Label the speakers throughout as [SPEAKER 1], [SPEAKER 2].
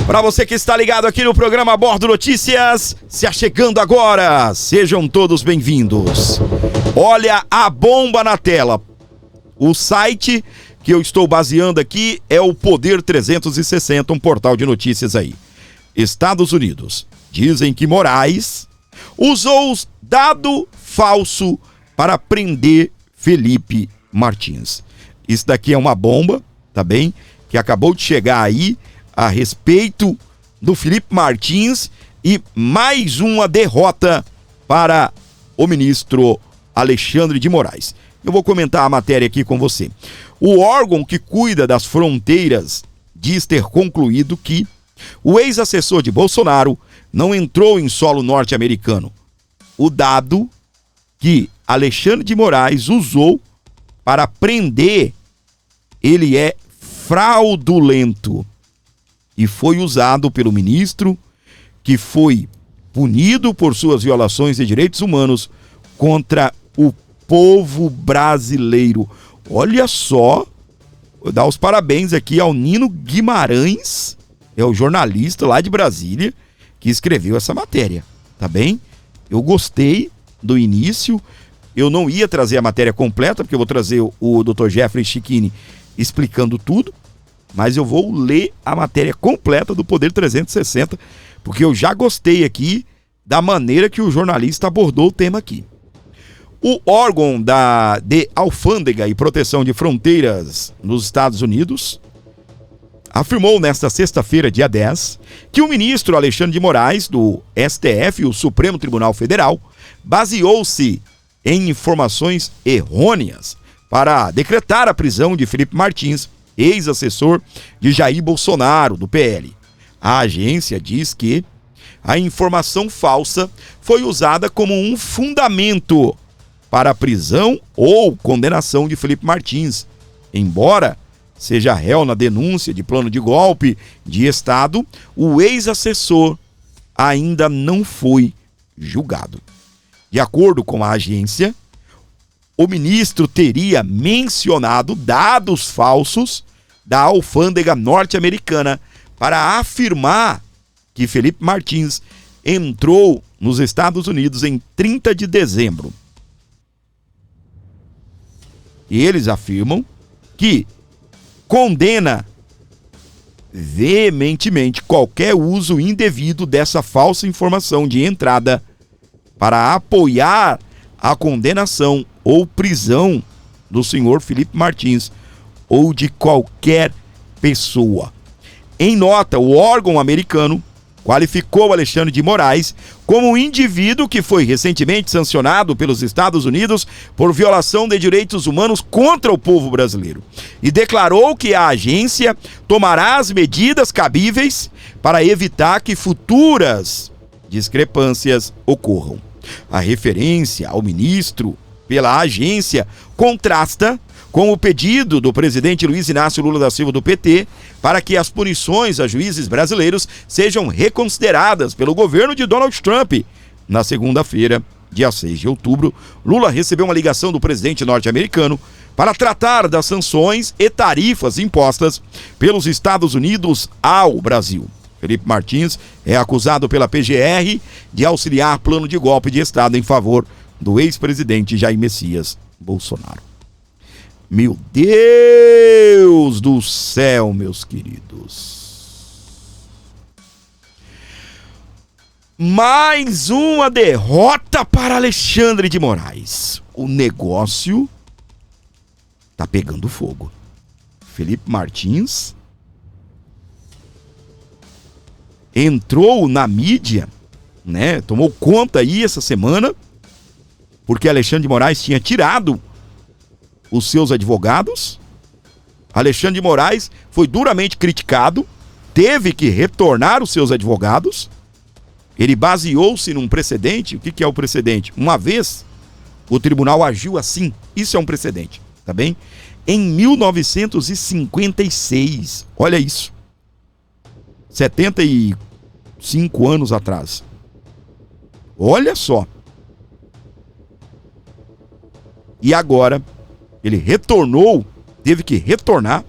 [SPEAKER 1] Para você que está ligado aqui no programa Bordo Notícias, se achegando agora, sejam todos bem-vindos. Olha a bomba na tela. O site que eu estou baseando aqui é o Poder 360, um portal de notícias aí. Estados Unidos. Dizem que Moraes usou dado falso para prender Felipe Martins. Isso daqui é uma bomba, tá bem? Que acabou de chegar aí a respeito do Felipe Martins e mais uma derrota para o ministro Alexandre de Moraes. Eu vou comentar a matéria aqui com você. O órgão que cuida das fronteiras diz ter concluído que o ex-assessor de Bolsonaro não entrou em solo norte-americano. O dado que Alexandre de Moraes usou para prender, ele é fraudulento. E foi usado pelo ministro, que foi punido por suas violações de direitos humanos contra o povo brasileiro. Olha só, vou dar os parabéns aqui ao Nino Guimarães, é o jornalista lá de Brasília, que escreveu essa matéria, tá bem? Eu gostei do início, eu não ia trazer a matéria completa, porque eu vou trazer o Dr. Jeffrey Chiquini explicando tudo, mas eu vou ler a matéria completa do Poder 360, porque eu já gostei aqui da maneira que o jornalista abordou o tema aqui. O órgão de Alfândega e Proteção de Fronteiras nos Estados Unidos afirmou nesta sexta-feira, dia 10, que o ministro Alexandre de Moraes, do STF, o Supremo Tribunal Federal, baseou-se em informações errôneas para decretar a prisão de Felipe Martins, ex-assessor de Jair Bolsonaro, do PL. A agência diz que a informação falsa foi usada como um fundamento para a prisão ou condenação de Felipe Martins, embora seja réu na denúncia de plano de golpe de Estado, o ex-assessor ainda não foi julgado. De acordo com a agência, o ministro teria mencionado dados falsos da alfândega norte-americana para afirmar que Felipe Martins entrou nos Estados Unidos em 30 de dezembro. E eles afirmam que condena veementemente qualquer uso indevido dessa falsa informação de entrada para apoiar a condenação ou prisão do senhor Felipe Martins ou de qualquer pessoa. Em nota, o órgão americano qualificou Alexandre de Moraes como um indivíduo que foi recentemente sancionado pelos Estados Unidos por violação de direitos humanos contra o povo brasileiro e declarou que a agência tomará as medidas cabíveis para evitar que futuras discrepâncias ocorram. A referência ao ministro pela agência contrasta com o pedido do presidente Luiz Inácio Lula da Silva do PT para que as punições a juízes brasileiros sejam reconsideradas pelo governo de Donald Trump. Na segunda-feira, dia 6 de outubro, Lula recebeu uma ligação do presidente norte-americano para tratar das sanções e tarifas impostas pelos Estados Unidos ao Brasil. Felipe Martins é acusado pela PGR de auxiliar plano de golpe de Estado em favor do ex-presidente Jair Messias Bolsonaro. Meu Deus do céu, meus queridos. Mais uma derrota para Alexandre de Moraes. O negócio tá pegando fogo. Felipe Martins entrou na mídia, né? Tomou conta aí essa semana, porque Alexandre de Moraes tinha tirado os seus advogados. Alexandre de Moraes foi duramente criticado, teve que retornar os seus advogados. Ele baseou-se num precedente. O que é o precedente? Uma vez o tribunal agiu assim, isso é um precedente, tá bem? Em 1956, olha isso, 75 anos atrás. Olha só. E agora ele retornou, teve que retornar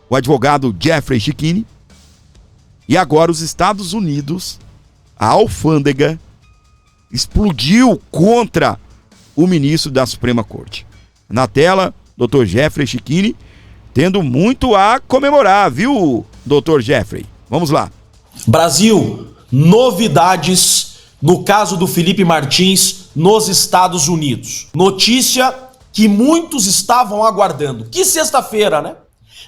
[SPEAKER 1] o advogado Jeffrey Schickini, e agora os Estados Unidos, a alfândega, explodiu contra o ministro da Suprema Corte. Na tela, Dr. Jeffrey Schickini, tendo muito a comemorar, viu, Dr. Jeffrey? Vamos lá.
[SPEAKER 2] Brasil, novidades no caso do Felipe Martins nos Estados Unidos. Notícia que muitos estavam aguardando. Que sexta-feira, né?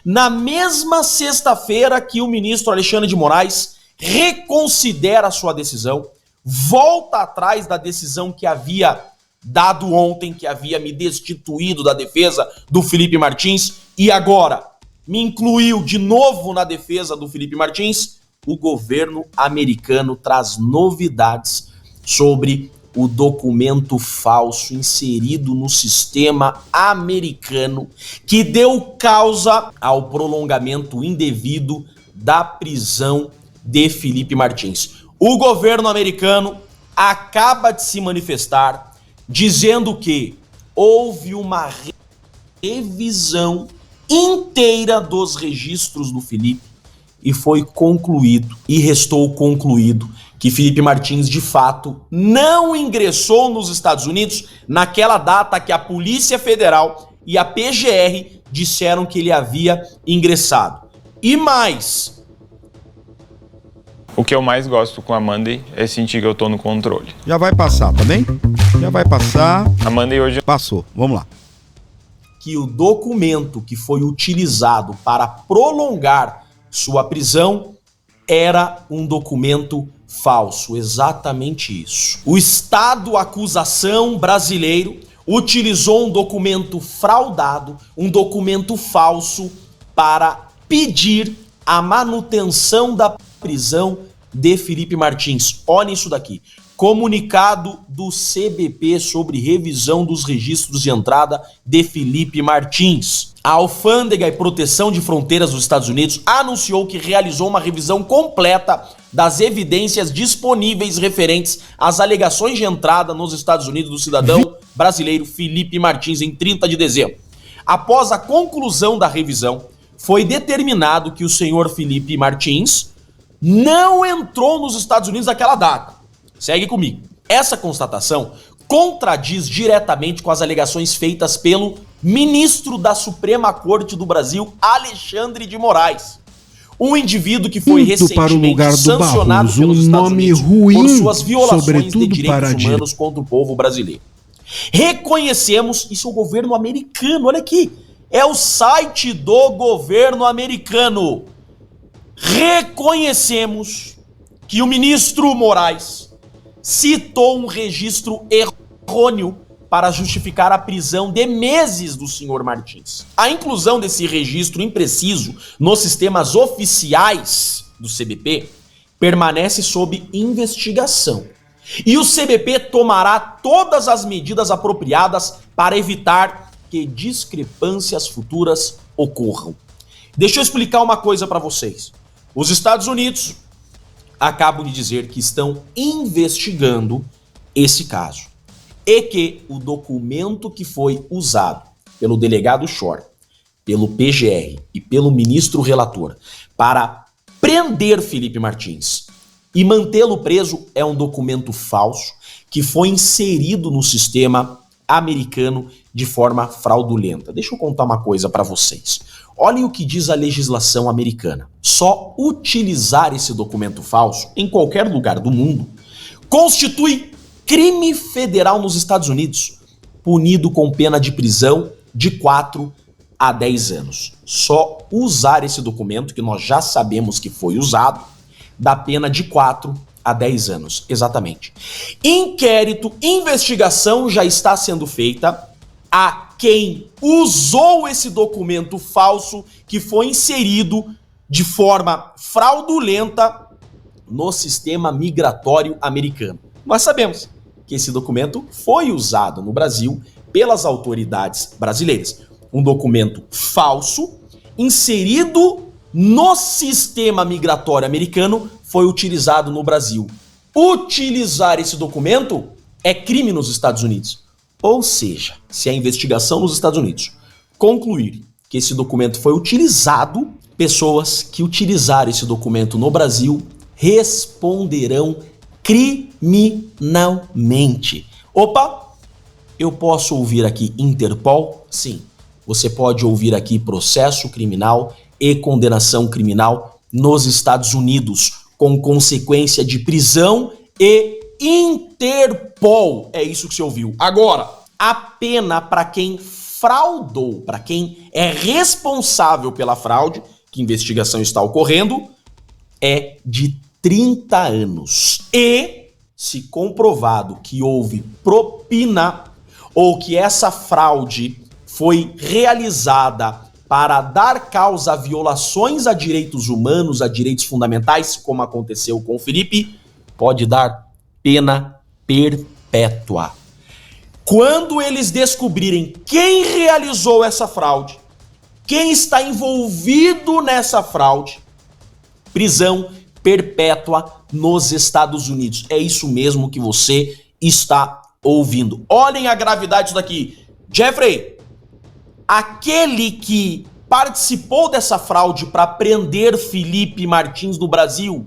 [SPEAKER 2] Na mesma sexta-feira que o ministro Alexandre de Moraes reconsidera a sua decisão, volta atrás da decisão que havia dado ontem, que havia me destituído da defesa do Felipe Martins, e agora me incluiu de novo na defesa do Felipe Martins, o governo americano traz novidades sobre o documento falso inserido no sistema americano que deu causa ao prolongamento indevido da prisão de Felipe Martins. O governo americano acaba de se manifestar dizendo que houve uma revisão inteira dos registros do Felipe e foi concluído, e restou concluído, que Felipe Martins, de fato, não ingressou nos Estados Unidos naquela data que a Polícia Federal e a PGR disseram que ele havia ingressado. E mais...
[SPEAKER 3] O que eu mais gosto com a Monday é sentir que eu tô no controle.
[SPEAKER 1] Já vai passar, tá bem? Já vai passar.
[SPEAKER 3] A Monday hoje...
[SPEAKER 1] Passou, vamos lá.
[SPEAKER 2] Que o documento que foi utilizado para prolongar sua prisão era um documento falso, exatamente isso. O Estado acusação brasileiro utilizou um documento fraudado, um documento falso para pedir a manutenção da prisão de Felipe Martins. Olha isso daqui. Comunicado do CBP sobre revisão dos registros de entrada de Felipe Martins. A Alfândega e Proteção de Fronteiras dos Estados Unidos anunciou que realizou uma revisão completa das evidências disponíveis referentes às alegações de entrada nos Estados Unidos do cidadão brasileiro Felipe Martins em 30 de dezembro. Após a conclusão da revisão, foi determinado que o senhor Felipe Martins não entrou nos Estados Unidos naquela data. Segue comigo. Essa constatação contradiz diretamente com as alegações feitas pelo ministro da Suprema Corte do Brasil, Alexandre de Moraes. Um indivíduo que foi recentemente sancionado pelos Estados Unidos por suas violações de direitos humanos contra o povo brasileiro. Reconhecemos, isso é o governo americano, olha aqui, é o site do governo americano. Reconhecemos que o ministro Moraes citou um registro errôneo para justificar a prisão de meses do senhor Martins. A inclusão desse registro impreciso nos sistemas oficiais do CBP permanece sob investigação. E o CBP tomará todas as medidas apropriadas para evitar que discrepâncias futuras ocorram. Deixa eu explicar uma coisa para vocês. Os Estados Unidos acabam de dizer que estão investigando esse caso e que o documento que foi usado pelo delegado Shor, pelo PGR e pelo ministro relator para prender Felipe Martins e mantê-lo preso é um documento falso que foi inserido no sistema americano de forma fraudulenta. Deixa eu contar uma coisa para vocês. Olhem o que diz a legislação americana. Só utilizar esse documento falso em qualquer lugar do mundo constitui crime federal nos Estados Unidos, punido com pena de prisão de 4 a 10 anos. Só usar esse documento, que nós já sabemos que foi usado, dá pena de 4 a 10 anos, exatamente. Inquérito, investigação já está sendo feita a quem usou esse documento falso que foi inserido de forma fraudulenta no sistema migratório americano. Nós sabemos que esse documento foi usado no Brasil pelas autoridades brasileiras. Um documento falso inserido no sistema migratório americano foi utilizado no Brasil. Utilizar esse documento é crime nos Estados Unidos. Ou seja, se a investigação nos Estados Unidos concluir que esse documento foi utilizado pessoas que utilizarem esse documento no Brasil responderão criminalmente. Opa! Eu posso ouvir aqui Interpol? Sim. Você pode ouvir aqui processo criminal e condenação criminal nos Estados Unidos, com consequência de prisão e Interpol. É isso que você ouviu. Agora, a pena para quem fraudou, para quem é responsável pela fraude, que investigação está ocorrendo, é de 30 anos. E, se comprovado que houve propina ou que essa fraude foi realizada para dar causa a violações a direitos humanos, a direitos fundamentais, como aconteceu com o Felipe, pode dar pena perpétua. Quando eles descobrirem quem realizou essa fraude, quem está envolvido nessa fraude, prisão perpétua nos Estados Unidos. É isso mesmo que você está ouvindo. Olhem a gravidade disso daqui. Jeffrey, aquele que participou dessa fraude para prender Felipe Martins no Brasil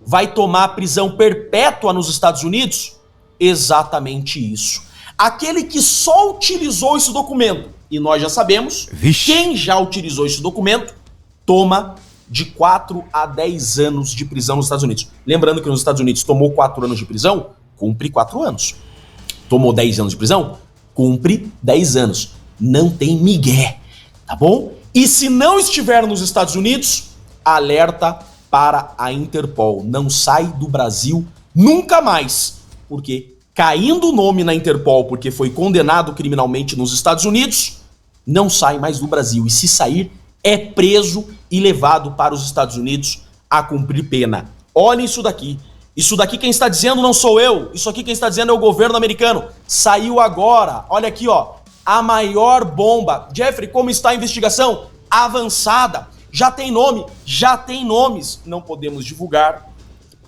[SPEAKER 2] vai tomar prisão perpétua nos Estados Unidos? Exatamente isso. Aquele que só utilizou esse documento, e nós já sabemos, quem já utilizou esse documento, toma de 4 a 10 anos de prisão nos Estados Unidos. Lembrando que nos Estados Unidos tomou 4 anos de prisão, cumpre 4 anos. Tomou 10 anos de prisão, cumpre 10 anos. Não tem migué, tá bom? E se não estiver nos Estados Unidos, alerta para a Interpol. Não sai do Brasil nunca mais, porque caindo o nome na Interpol porque foi condenado criminalmente nos Estados Unidos, não sai mais do Brasil. E se sair, é preso e levado para os Estados Unidos a cumprir pena. Olhem isso daqui. Isso daqui quem está dizendo não sou eu. Isso aqui quem está dizendo é o governo americano. Saiu agora. Olha aqui, ó. A maior bomba. Jeffrey, como está a investigação? Avançada. Já tem nome? Já tem nomes. Não podemos divulgar,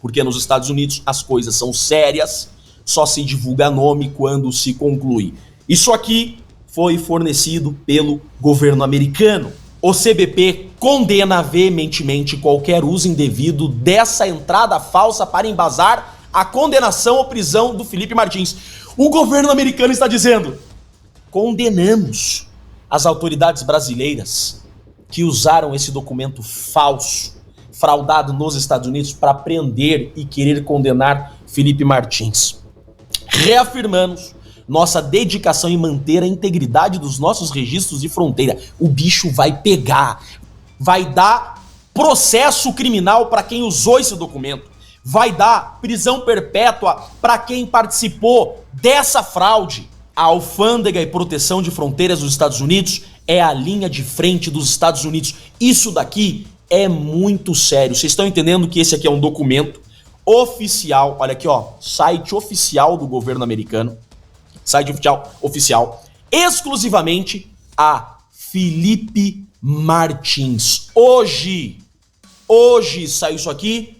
[SPEAKER 2] porque nos Estados Unidos as coisas são sérias. Só se divulga nome quando se conclui. Isso aqui foi fornecido pelo governo americano. O CBP condena veementemente qualquer uso indevido dessa entrada falsa para embasar a condenação ou prisão do Felipe Martins. O governo americano está dizendo: condenamos as autoridades brasileiras que usaram esse documento falso, fraudado nos Estados Unidos, para prender e querer condenar Felipe Martins. Reafirmamos nossa dedicação em manter a integridade dos nossos registros de fronteira. O bicho vai pegar, vai dar processo criminal para quem usou esse documento, vai dar prisão perpétua para quem participou dessa fraude. A Alfândega e Proteção de Fronteiras dos Estados Unidos é a linha de frente dos Estados Unidos. Isso daqui é muito sério. Vocês estão entendendo que esse aqui é um documento oficial, olha aqui, ó, site oficial do governo americano, site oficial, exclusivamente a Felipe Martins. Hoje saiu isso aqui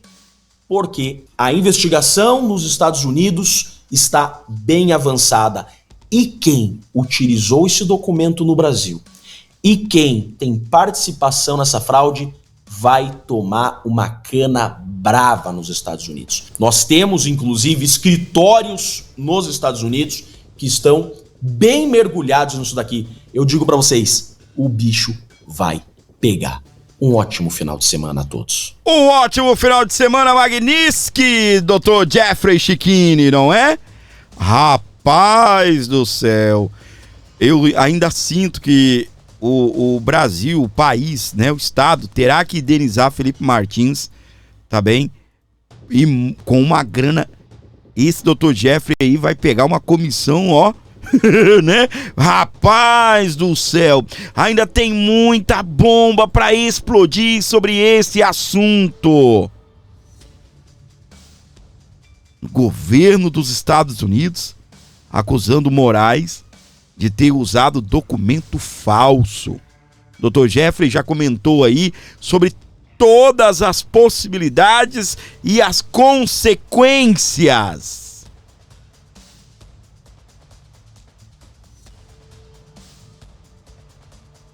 [SPEAKER 2] porque a investigação nos Estados Unidos está bem avançada. E quem utilizou esse documento no Brasil e quem tem participação nessa fraude vai tomar uma cana brava nos Estados Unidos. Nós temos, inclusive, escritórios nos Estados Unidos que estão bem mergulhados nisso daqui. Eu digo pra vocês, o bicho vai pegar. Um ótimo final de semana a todos.
[SPEAKER 1] Um ótimo final de semana, magnífico, Dr. Jeffrey Chiquini, não é? Rapaz do céu. Eu ainda sinto que o Brasil, o país, né, o Estado, terá que indenizar Felipe Martins, tá bem? E com uma grana, esse Dr. Jeffrey aí vai pegar uma comissão, ó, né? Rapaz do céu, ainda tem muita bomba pra explodir sobre esse assunto. O governo dos Estados Unidos acusando Moraes de ter usado documento falso. Dr. Jeffrey já comentou aí sobre todas as possibilidades e as consequências.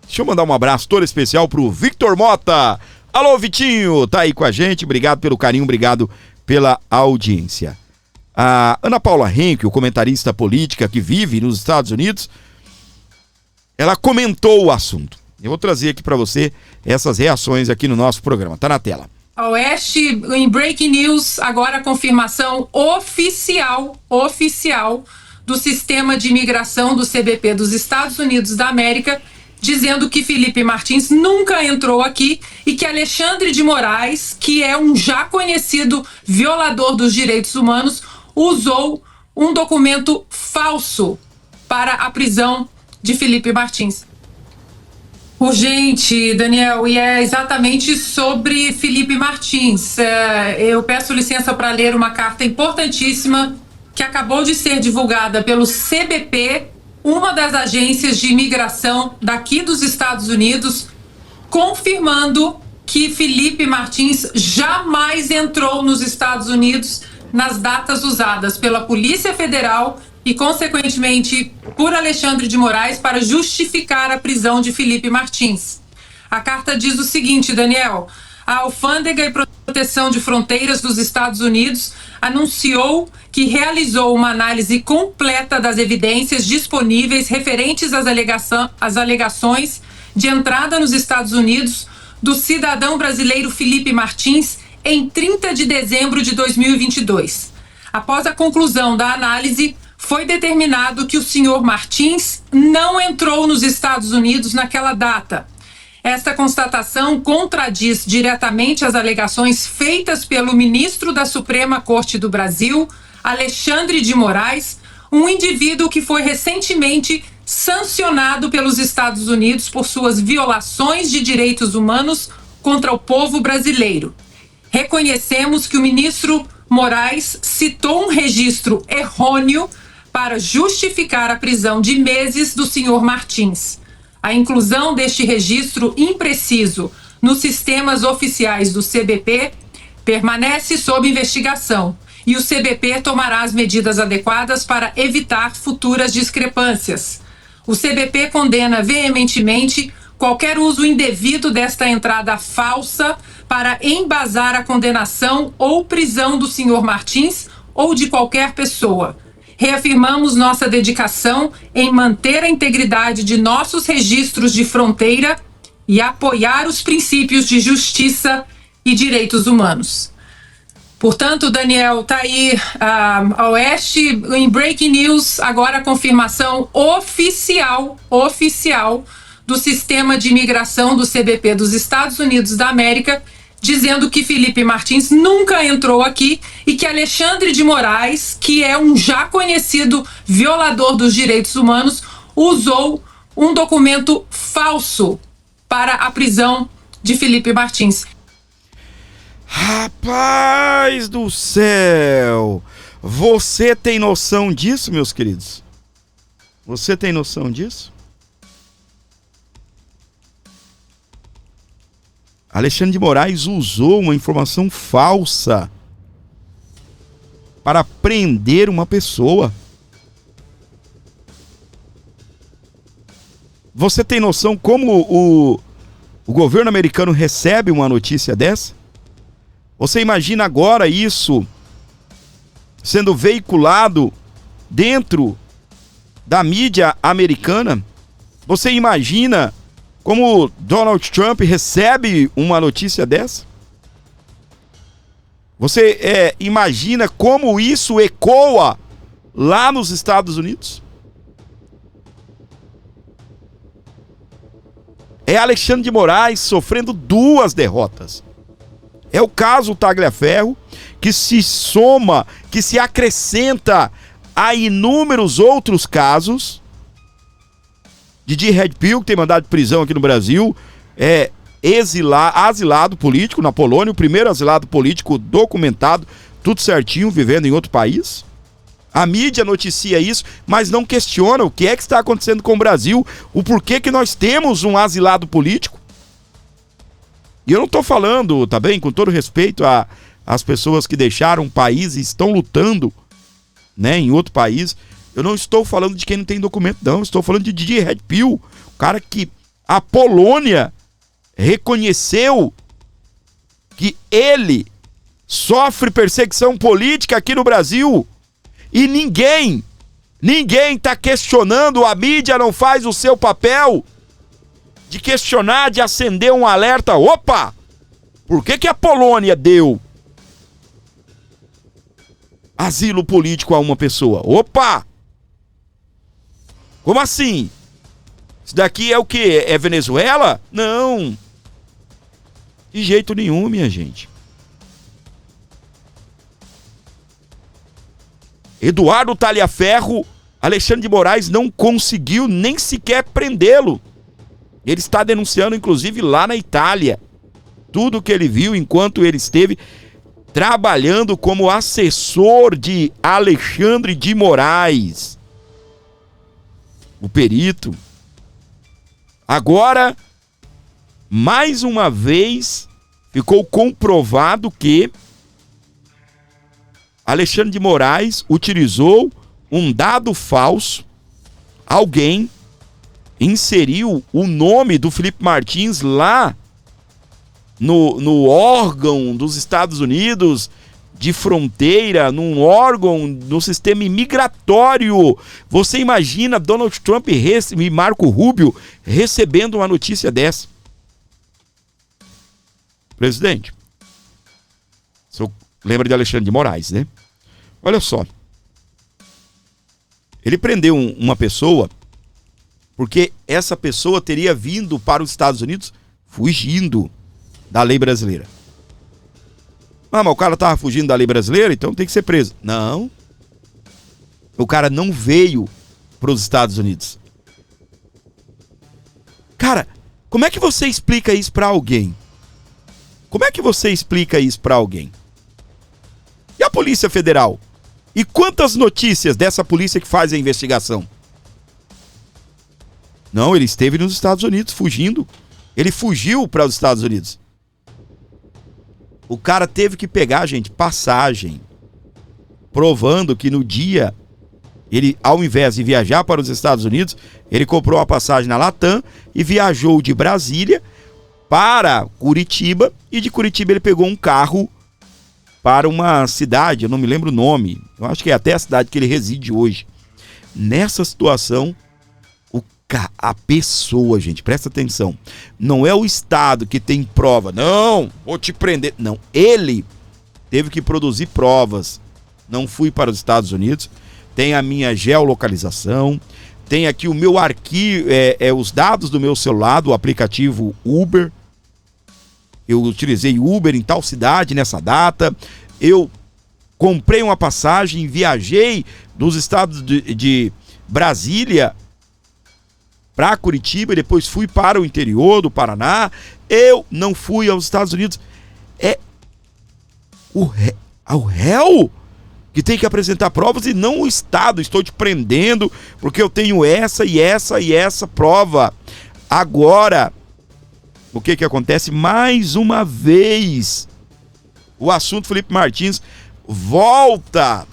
[SPEAKER 1] Deixa eu mandar um abraço todo especial pro Victor Vitor Mota. Alô, Vitinho, tá aí com a gente, obrigado pelo carinho, obrigado pela audiência. A Ana Paula Henke, o comentarista política que vive nos Estados Unidos, ela comentou o assunto. Eu vou trazer aqui para você essas reações aqui no nosso programa, tá na tela.
[SPEAKER 4] A Oeste, em Breaking News, agora a confirmação oficial do sistema de imigração do CBP dos Estados Unidos da América, dizendo que Felipe Martins nunca entrou aqui e que Alexandre de Moraes, que é um já conhecido violador dos direitos humanos, usou um documento falso para a prisão de Felipe Martins. Urgente, Daniel, e é exatamente sobre Felipe Martins. Eu peço licença para ler uma carta importantíssima que acabou de ser divulgada pelo CBP, uma das agências de imigração daqui dos Estados Unidos, confirmando que Felipe Martins jamais entrou nos Estados Unidos nas datas usadas pela Polícia Federal e, consequentemente, por Alexandre de Moraes para justificar a prisão de Felipe Martins. A carta diz o seguinte, Daniel: a Alfândega e Proteção de Fronteiras dos Estados Unidos anunciou que realizou uma análise completa das evidências disponíveis referentes às alegações de entrada nos Estados Unidos do cidadão brasileiro Felipe Martins em 30 de dezembro de 2022. Após a conclusão da análise, foi determinado que o senhor Martins não entrou nos Estados Unidos naquela data. Esta constatação contradiz diretamente as alegações feitas pelo ministro da Suprema Corte do Brasil, Alexandre de Moraes, um indivíduo que foi recentemente sancionado pelos Estados Unidos por suas violações de direitos humanos contra o povo brasileiro. Reconhecemos que o ministro Moraes citou um registro errôneo para justificar a prisão de meses do senhor Martins. A inclusão deste registro impreciso nos sistemas oficiais do CBP permanece sob investigação e o CBP tomará as medidas adequadas para evitar futuras discrepâncias. O CBP condena veementemente qualquer uso indevido desta entrada falsa para embasar a condenação ou prisão do senhor Martins ou de qualquer pessoa. Reafirmamos nossa dedicação em manter a integridade de nossos registros de fronteira e apoiar os princípios de justiça e direitos humanos. Portanto, Daniel, tá aí a Oeste, em Breaking News, agora a confirmação oficial do sistema de imigração do CBP dos Estados Unidos da América, dizendo que Felipe Martins nunca entrou aqui e que Alexandre de Moraes, que é um já conhecido violador dos direitos humanos, usou um documento falso para a prisão de Felipe Martins.
[SPEAKER 1] Rapaz do céu! Você tem noção disso, meus queridos? Você tem noção disso? Alexandre de Moraes usou uma informação falsa para prender uma pessoa. Você tem noção como o governo americano recebe uma notícia dessa? Você imagina agora isso sendo veiculado dentro da mídia americana? Você imagina como Donald Trump recebe uma notícia dessa? Você imagina como isso ecoa lá nos Estados Unidos? É Alexandre de Moraes sofrendo duas derrotas. É o caso Tagliaferro, que se soma, que se acrescenta a inúmeros outros casos. Didi Redpill, que tem mandado de prisão aqui no Brasil, é asilado político na Polônia, o primeiro asilado político documentado, tudo certinho, vivendo em outro país. A mídia noticia isso, mas não questiona o que é que está acontecendo com o Brasil, o porquê que nós temos um asilado político. E eu não estou falando, tá bem, com todo respeito às pessoas que deixaram o país e estão lutando, né, em outro país. Eu não estou falando de quem não tem documento, não. Eu estou falando de Didi Redpill, o cara que a Polônia reconheceu que ele sofre perseguição política aqui no Brasil e ninguém está questionando, a mídia não faz o seu papel de questionar, de acender um alerta. Opa! Por que a Polônia deu asilo político a uma pessoa? Opa! Como assim? Isso daqui é o quê? É Venezuela? Não. De jeito nenhum, minha gente. Eduardo Talhaferro, Alexandre de Moraes não conseguiu nem sequer prendê-lo. Ele está denunciando, inclusive, lá na Itália. Tudo que ele viu enquanto ele esteve trabalhando como assessor de Alexandre de Moraes, o perito. Agora, mais uma vez, ficou comprovado que Alexandre de Moraes utilizou um dado falso. Alguém inseriu o nome do Felipe Martins lá no órgão dos Estados Unidos de fronteira, num órgão no sistema imigratório. Você imagina Donald Trump e Marco Rubio recebendo uma notícia dessa? Presidente, o senhor lembra de Alexandre de Moraes, né? Olha só. Ele prendeu uma pessoa porque essa pessoa teria vindo para os Estados Unidos fugindo da lei brasileira. Ah, mas o cara estava fugindo da lei brasileira, então tem que ser preso. Não. O cara não veio para os Estados Unidos. Cara, como é que você explica isso para alguém? Como é que você explica isso para alguém? E a Polícia Federal? E quantas notícias dessa polícia que faz a investigação? Não, ele esteve nos Estados Unidos fugindo. Ele fugiu para os Estados Unidos. O cara teve que pegar, gente, passagem, provando que no dia, ele, ao invés de viajar para os Estados Unidos, ele comprou a passagem na Latam e viajou de Brasília para Curitiba, e de Curitiba ele pegou um carro para uma cidade, eu não me lembro o nome, eu acho que é até a cidade que ele reside hoje. Nessa situação, a pessoa, gente, presta atenção, não é o Estado que tem prova, não, vou te prender, não, ele teve que produzir provas. Não fui para os Estados Unidos, tem a minha geolocalização, tem aqui o meu arquivo, os dados do meu celular, do aplicativo Uber. Eu utilizei Uber em tal cidade, nessa data. Eu comprei uma passagem, viajei dos estados de Brasília para Curitiba e depois fui para o interior do Paraná. Eu não fui aos Estados Unidos. É o réu que tem que apresentar provas e não o Estado. Estou te prendendo porque eu tenho essa e essa e essa prova. Agora, o que acontece? Mais uma vez, o assunto Felipe Martins volta.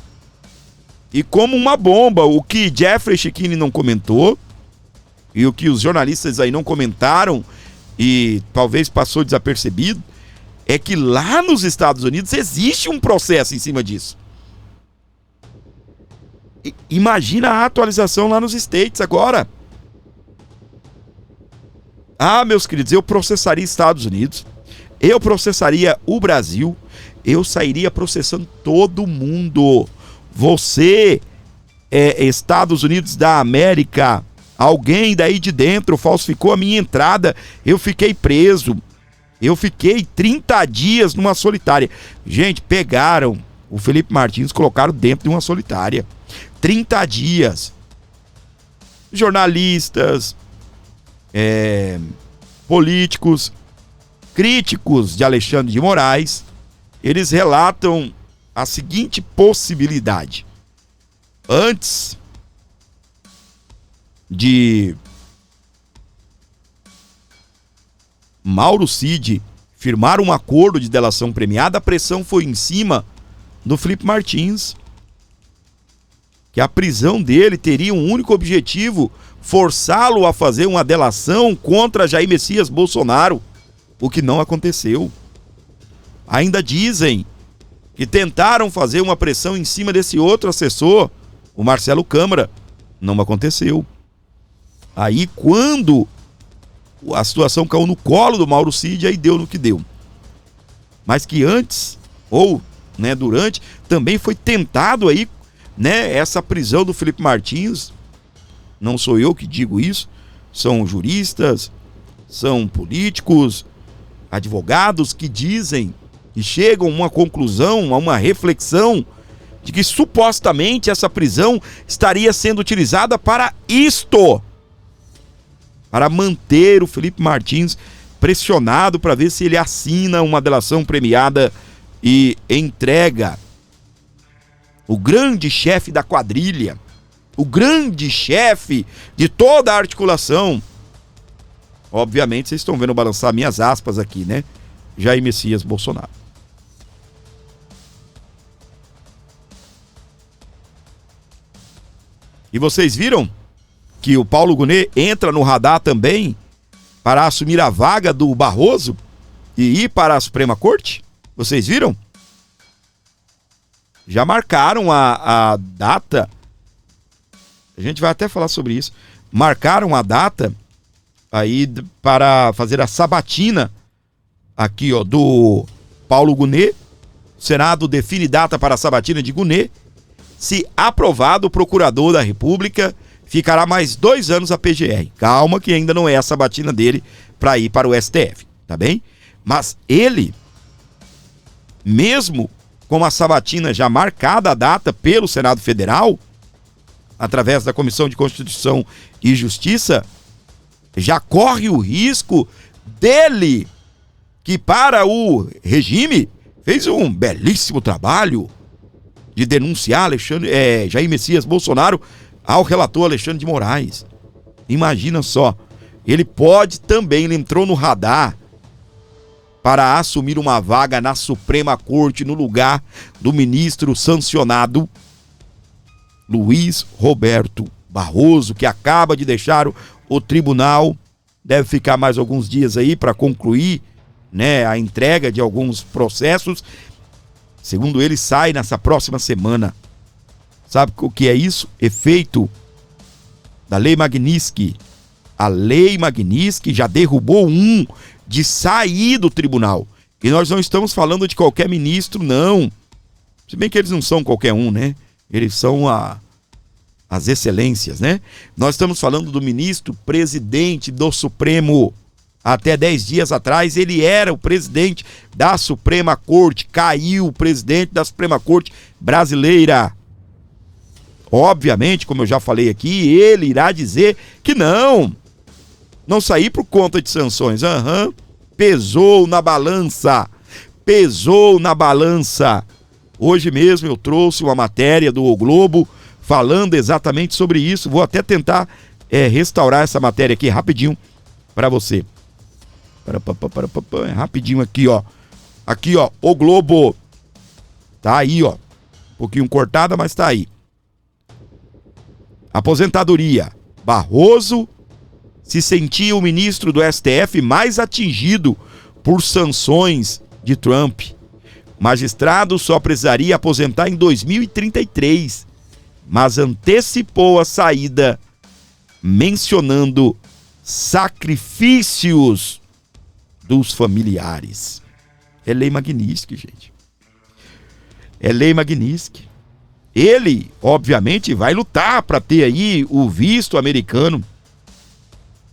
[SPEAKER 1] E como uma bomba, o que Jeffrey Chechini não comentou, e o que os jornalistas aí não comentaram, e talvez passou desapercebido, é que lá nos Estados Unidos existe um processo em cima disso. Imagina a atualização lá nos States agora. Ah, meus queridos, eu processaria Estados Unidos, eu processaria o Brasil, eu sairia processando todo mundo. Você, Estados Unidos da América, alguém daí de dentro falsificou a minha entrada, eu fiquei preso. Eu fiquei 30 dias numa solitária. Gente, pegaram o Felipe Martins e colocaram dentro de uma solitária. 30 dias. Jornalistas, políticos, críticos de Alexandre de Moraes, eles relatam a seguinte possibilidade. Antes de Mauro Cid firmar um acordo de delação premiada, a pressão foi em cima do Felipe Martins, que a prisão dele teria um único objetivo: forçá-lo a fazer uma delação contra Jair Messias Bolsonaro. o que não aconteceu. Ainda dizem que tentaram fazer uma pressão em cima desse outro assessor, o Marcelo Câmara. Não aconteceu. Aí quando a situação caiu no colo do Mauro Cid, aí deu no que deu. Mas que antes, ou durante, também foi tentado aí, essa prisão do Felipe Martins. Não sou eu que digo isso, são juristas, são políticos, advogados que dizem e chegam a uma conclusão, a uma reflexão de que supostamente essa prisão estaria sendo utilizada para isto, para manter o Felipe Martins pressionado para ver se ele assina uma delação premiada e entrega o grande chefe da quadrilha, o grande chefe de toda a articulação. Obviamente vocês estão vendo balançar minhas aspas aqui, Jair Messias Bolsonaro. E vocês viram que o Paulo Gonet entra no radar também para assumir a vaga do Barroso e ir para a Suprema Corte? Vocês viram? Já marcaram a data. A gente vai até falar sobre isso. Marcaram a data aí para fazer a sabatina aqui, do Paulo Gonet. O Senado define data para a sabatina de Gonet. Se aprovado, o procurador da República ficará mais 2 anos a PGR. Calma que ainda não é a sabatina dele para ir para o STF, tá bem? Mas ele, mesmo com a sabatina já marcada a data pelo Senado Federal, através da Comissão de Constituição e Justiça, já corre o risco dele, que para o regime fez um belíssimo trabalho de denunciar Jair Messias Bolsonaro ao relator Alexandre de Moraes. Imagina só, ele entrou no radar para assumir uma vaga na Suprema Corte no lugar do ministro sancionado Luiz Roberto Barroso, que acaba de deixar o tribunal, deve ficar mais alguns dias aí para concluir, a entrega de alguns processos. Segundo ele, sai nessa próxima semana. Sabe o que é isso? Efeito da Lei Magnitsky. A Lei Magnitsky já derrubou de sair do tribunal. E nós não estamos falando de qualquer ministro, não. Se bem que eles não são qualquer um, Eles são as excelências, Nós estamos falando do ministro presidente do Supremo. Até 10 dias atrás ele era o presidente da Suprema Corte. Caiu o presidente da Suprema Corte brasileira. Obviamente, como eu já falei aqui, ele irá dizer que não sair por conta de sanções. Pesou na balança. Hoje mesmo eu trouxe uma matéria do O Globo falando exatamente sobre isso. Vou até tentar restaurar essa matéria aqui rapidinho para você. Rapidinho aqui, Aqui, O Globo. Tá aí, Um pouquinho cortada, mas tá aí. Aposentadoria. Barroso se sentia o ministro do STF mais atingido por sanções de Trump. Magistrado só precisaria aposentar em 2033, mas antecipou a saída mencionando sacrifícios dos familiares. É Lei Magnitsky, gente. É Lei Magnitsky. Ele, obviamente, vai lutar para ter aí o visto americano.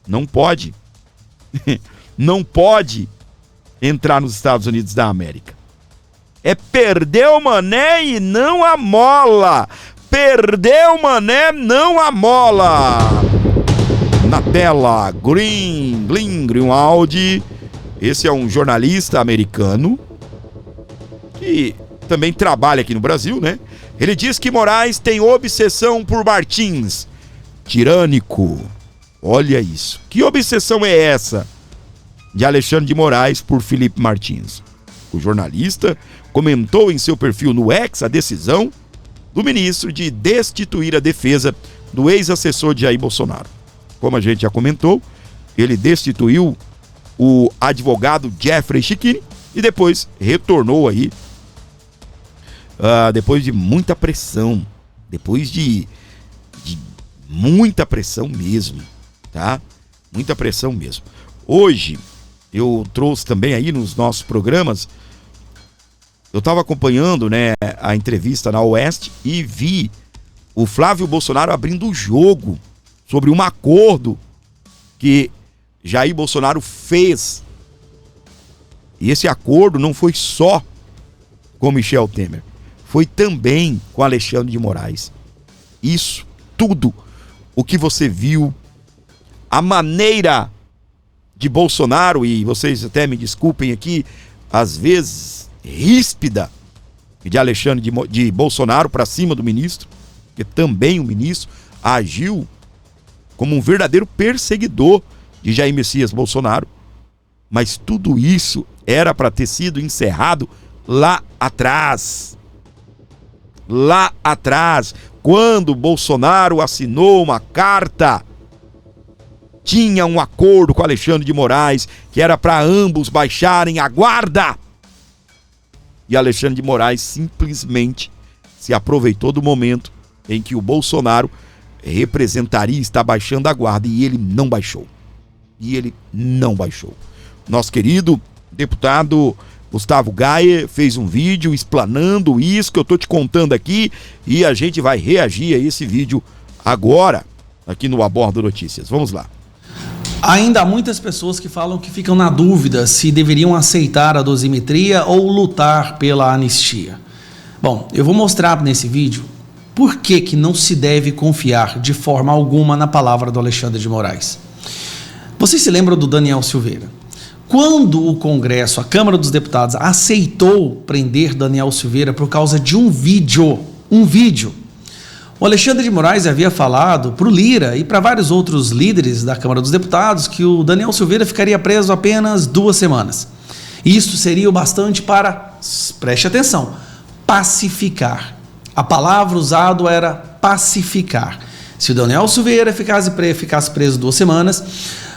[SPEAKER 1] Não pode. Não pode entrar nos Estados Unidos da América. É perder o mané e não a mola. Perdeu o mané, não a mola. Na tela, Greenwald. Esse é um jornalista americano que também trabalha aqui no Brasil, Ele diz que Moraes tem obsessão por Martins. Tirânico. Olha isso. Que obsessão é essa de Alexandre de Moraes por Felipe Martins? O jornalista comentou em seu perfil no X a decisão do ministro de destituir a defesa do ex-assessor de Jair Bolsonaro. Como a gente já comentou, ele destituiu o advogado Jeffrey Chikine e depois retornou aí, depois de muita pressão, depois de muita pressão mesmo, tá? Muita pressão mesmo. Hoje, eu trouxe também aí nos nossos programas, eu estava acompanhando, né, a entrevista na Oeste e vi o Flávio Bolsonaro abrindo o jogo sobre um acordo que Jair Bolsonaro fez. E esse acordo não foi só com Michel Temer, foi também com Alexandre de Moraes. Isso, tudo o que você viu, a maneira de Bolsonaro, e vocês até me desculpem aqui, às vezes ríspida, de Alexandre de Bolsonaro para cima do ministro, porque também o ministro agiu como um verdadeiro perseguidor de Jair Messias Bolsonaro. Mas tudo isso era para ter sido encerrado lá atrás. Lá atrás, quando Bolsonaro assinou uma carta, tinha um acordo com Alexandre de Moraes, que era para ambos baixarem a guarda. E Alexandre de Moraes simplesmente se aproveitou do momento em que o Bolsonaro representaria estar baixando a guarda, e ele não baixou. Nosso querido deputado Gustavo Gayer fez um vídeo explanando isso que eu tô te contando aqui, e a gente vai reagir a esse vídeo agora, aqui no Abordo Notícias. Vamos lá.
[SPEAKER 5] Ainda há muitas pessoas que falam que ficam na dúvida se deveriam aceitar a dosimetria ou lutar pela anistia. Bom, eu vou mostrar nesse vídeo por que não se deve confiar de forma alguma na palavra do Alexandre de Moraes. Vocês se lembram do Daniel Silveira? Quando o Congresso, a Câmara dos Deputados, aceitou prender Daniel Silveira por causa de um vídeo, o Alexandre de Moraes havia falado para o Lira e para vários outros líderes da Câmara dos Deputados que o Daniel Silveira ficaria preso apenas 2 semanas. Isso seria o bastante para, preste atenção, pacificar. A palavra usada era pacificar. Se o Daniel Silveira ficasse preso 2 semanas,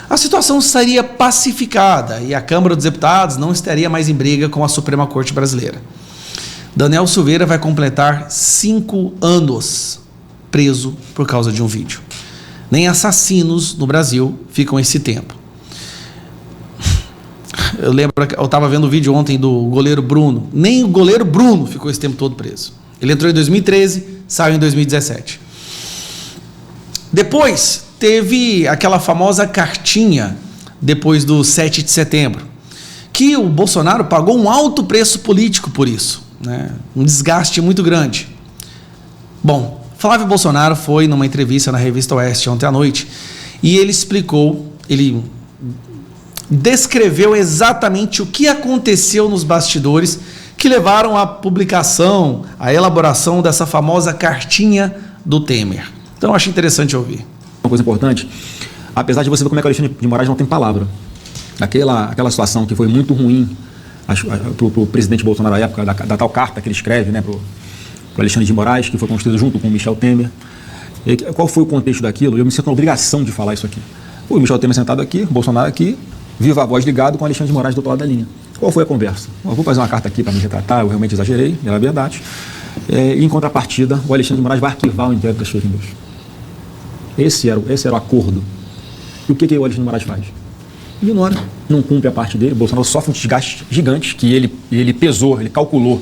[SPEAKER 5] a situação seria pacificada e a Câmara dos Deputados não estaria mais em briga com a Suprema Corte Brasileira. Daniel Silveira vai completar 5 anos preso por causa de um vídeo. Nem assassinos no Brasil ficam esse tempo. Eu lembro que eu estava vendo o vídeo ontem do goleiro Bruno. Nem o goleiro Bruno ficou esse tempo todo preso. Ele entrou em 2013, saiu em 2017. Depois teve aquela famosa cartinha, depois do 7 de setembro, que o Bolsonaro pagou um alto preço político por isso, né? Um desgaste muito grande. Bom, Flávio Bolsonaro foi numa entrevista na revista Oeste ontem à noite e ele descreveu exatamente o que aconteceu nos bastidores que levaram à publicação, à elaboração dessa famosa cartinha do Temer. Então eu acho interessante ouvir.
[SPEAKER 6] Uma coisa importante, apesar de você ver como é que o Alexandre de Moraes não tem palavra, aquela situação que foi muito ruim para o presidente Bolsonaro na época, da tal carta que ele escreve, né, para o Alexandre de Moraes, que foi construída junto com o Michel Temer. E qual foi o contexto daquilo? Eu me sinto na obrigação de falar isso aqui. O Michel Temer sentado aqui, o Bolsonaro aqui, viva a voz ligado com o Alexandre de Moraes do outro lado da linha. Qual foi a conversa? Eu vou fazer uma carta aqui para me retratar, eu realmente exagerei, era verdade. E em contrapartida, o Alexandre de Moraes vai arquivar o inquérito das fake news. Esse era o acordo. E o que o Alexandre de Moraes faz? Ignora, não cumpre a parte dele. O Bolsonaro sofre um desgaste gigante que ele pesou, ele calculou,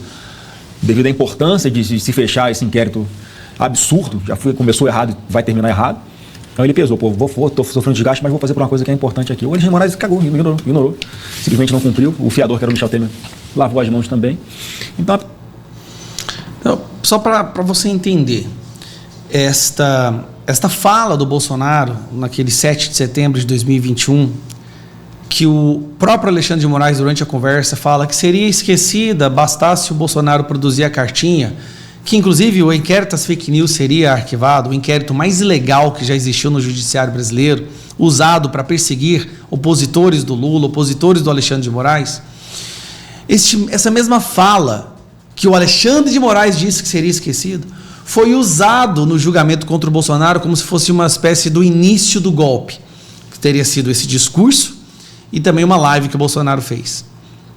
[SPEAKER 6] devido à importância de se fechar esse inquérito absurdo, começou errado e vai terminar errado. Então ele pesou, estou sofrendo desgaste, mas vou fazer por uma coisa que é importante aqui. O Alexandre de Moraes cagou, ignorou, simplesmente não cumpriu. O fiador, que era o Michel Temer, lavou as mãos também. Então, só para você entender, esta fala do Bolsonaro, naquele 7 de setembro de 2021, que o próprio Alexandre de Moraes, durante a conversa, fala que seria esquecida, bastasse o Bolsonaro produzir a cartinha, que inclusive o inquérito das fake news seria arquivado, o inquérito mais ilegal que já existiu no judiciário brasileiro, usado para perseguir opositores do Lula, opositores do Alexandre de Moraes. Essa mesma fala que o Alexandre de Moraes disse que seria esquecido, foi usado no julgamento contra o Bolsonaro como se fosse uma espécie do início do golpe. Teria sido esse discurso
[SPEAKER 5] e também uma live que o Bolsonaro fez,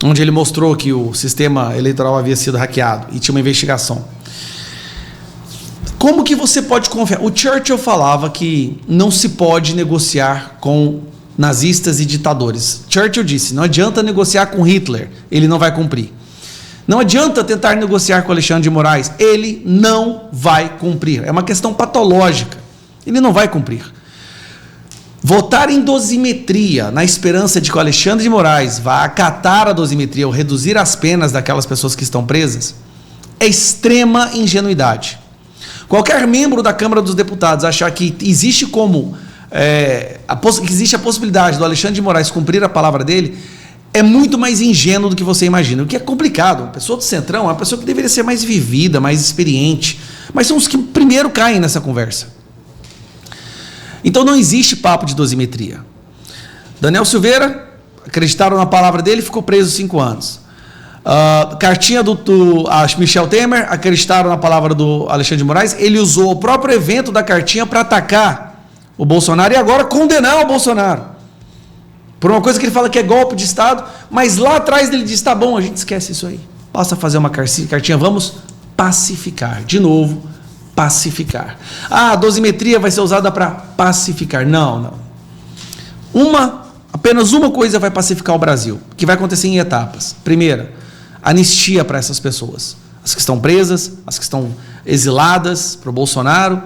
[SPEAKER 5] onde ele mostrou que o sistema eleitoral havia sido hackeado e tinha uma investigação. Como que você pode confiar? O Churchill falava que não se pode negociar com nazistas e ditadores. Churchill disse, não adianta negociar com Hitler, ele não vai cumprir. Não adianta tentar negociar com Alexandre de Moraes, ele não vai cumprir. É uma questão patológica, ele não vai cumprir. Votar em dosimetria, na esperança de que o Alexandre de Moraes vá acatar a dosimetria ou reduzir as penas daquelas pessoas que estão presas, é extrema ingenuidade. Qualquer membro da Câmara dos Deputados achar que existe existe a possibilidade do Alexandre de Moraes cumprir a palavra dele, é muito mais ingênuo do que você imagina. O que é complicado. Uma pessoa do Centrão é uma pessoa que deveria ser mais vivida, mais experiente, mas são os que primeiro caem nessa conversa. Então não existe papo de dosimetria. Daniel Silveira, acreditaram na palavra dele, ficou preso 5 anos. Cartinha do Michel Temer, acreditaram na palavra do Alexandre de Moraes, ele usou o próprio evento da cartinha para atacar o Bolsonaro e agora condenar o Bolsonaro por uma coisa que ele fala que é golpe de Estado, mas lá atrás ele diz, tá bom, a gente esquece isso aí, basta fazer uma cartinha, vamos pacificar, de novo, pacificar. A dosimetria vai ser usada para pacificar. Não. Apenas uma coisa vai pacificar o Brasil, que vai acontecer em etapas. Primeira, anistia para essas pessoas, as que estão presas, as que estão exiladas para o Bolsonaro,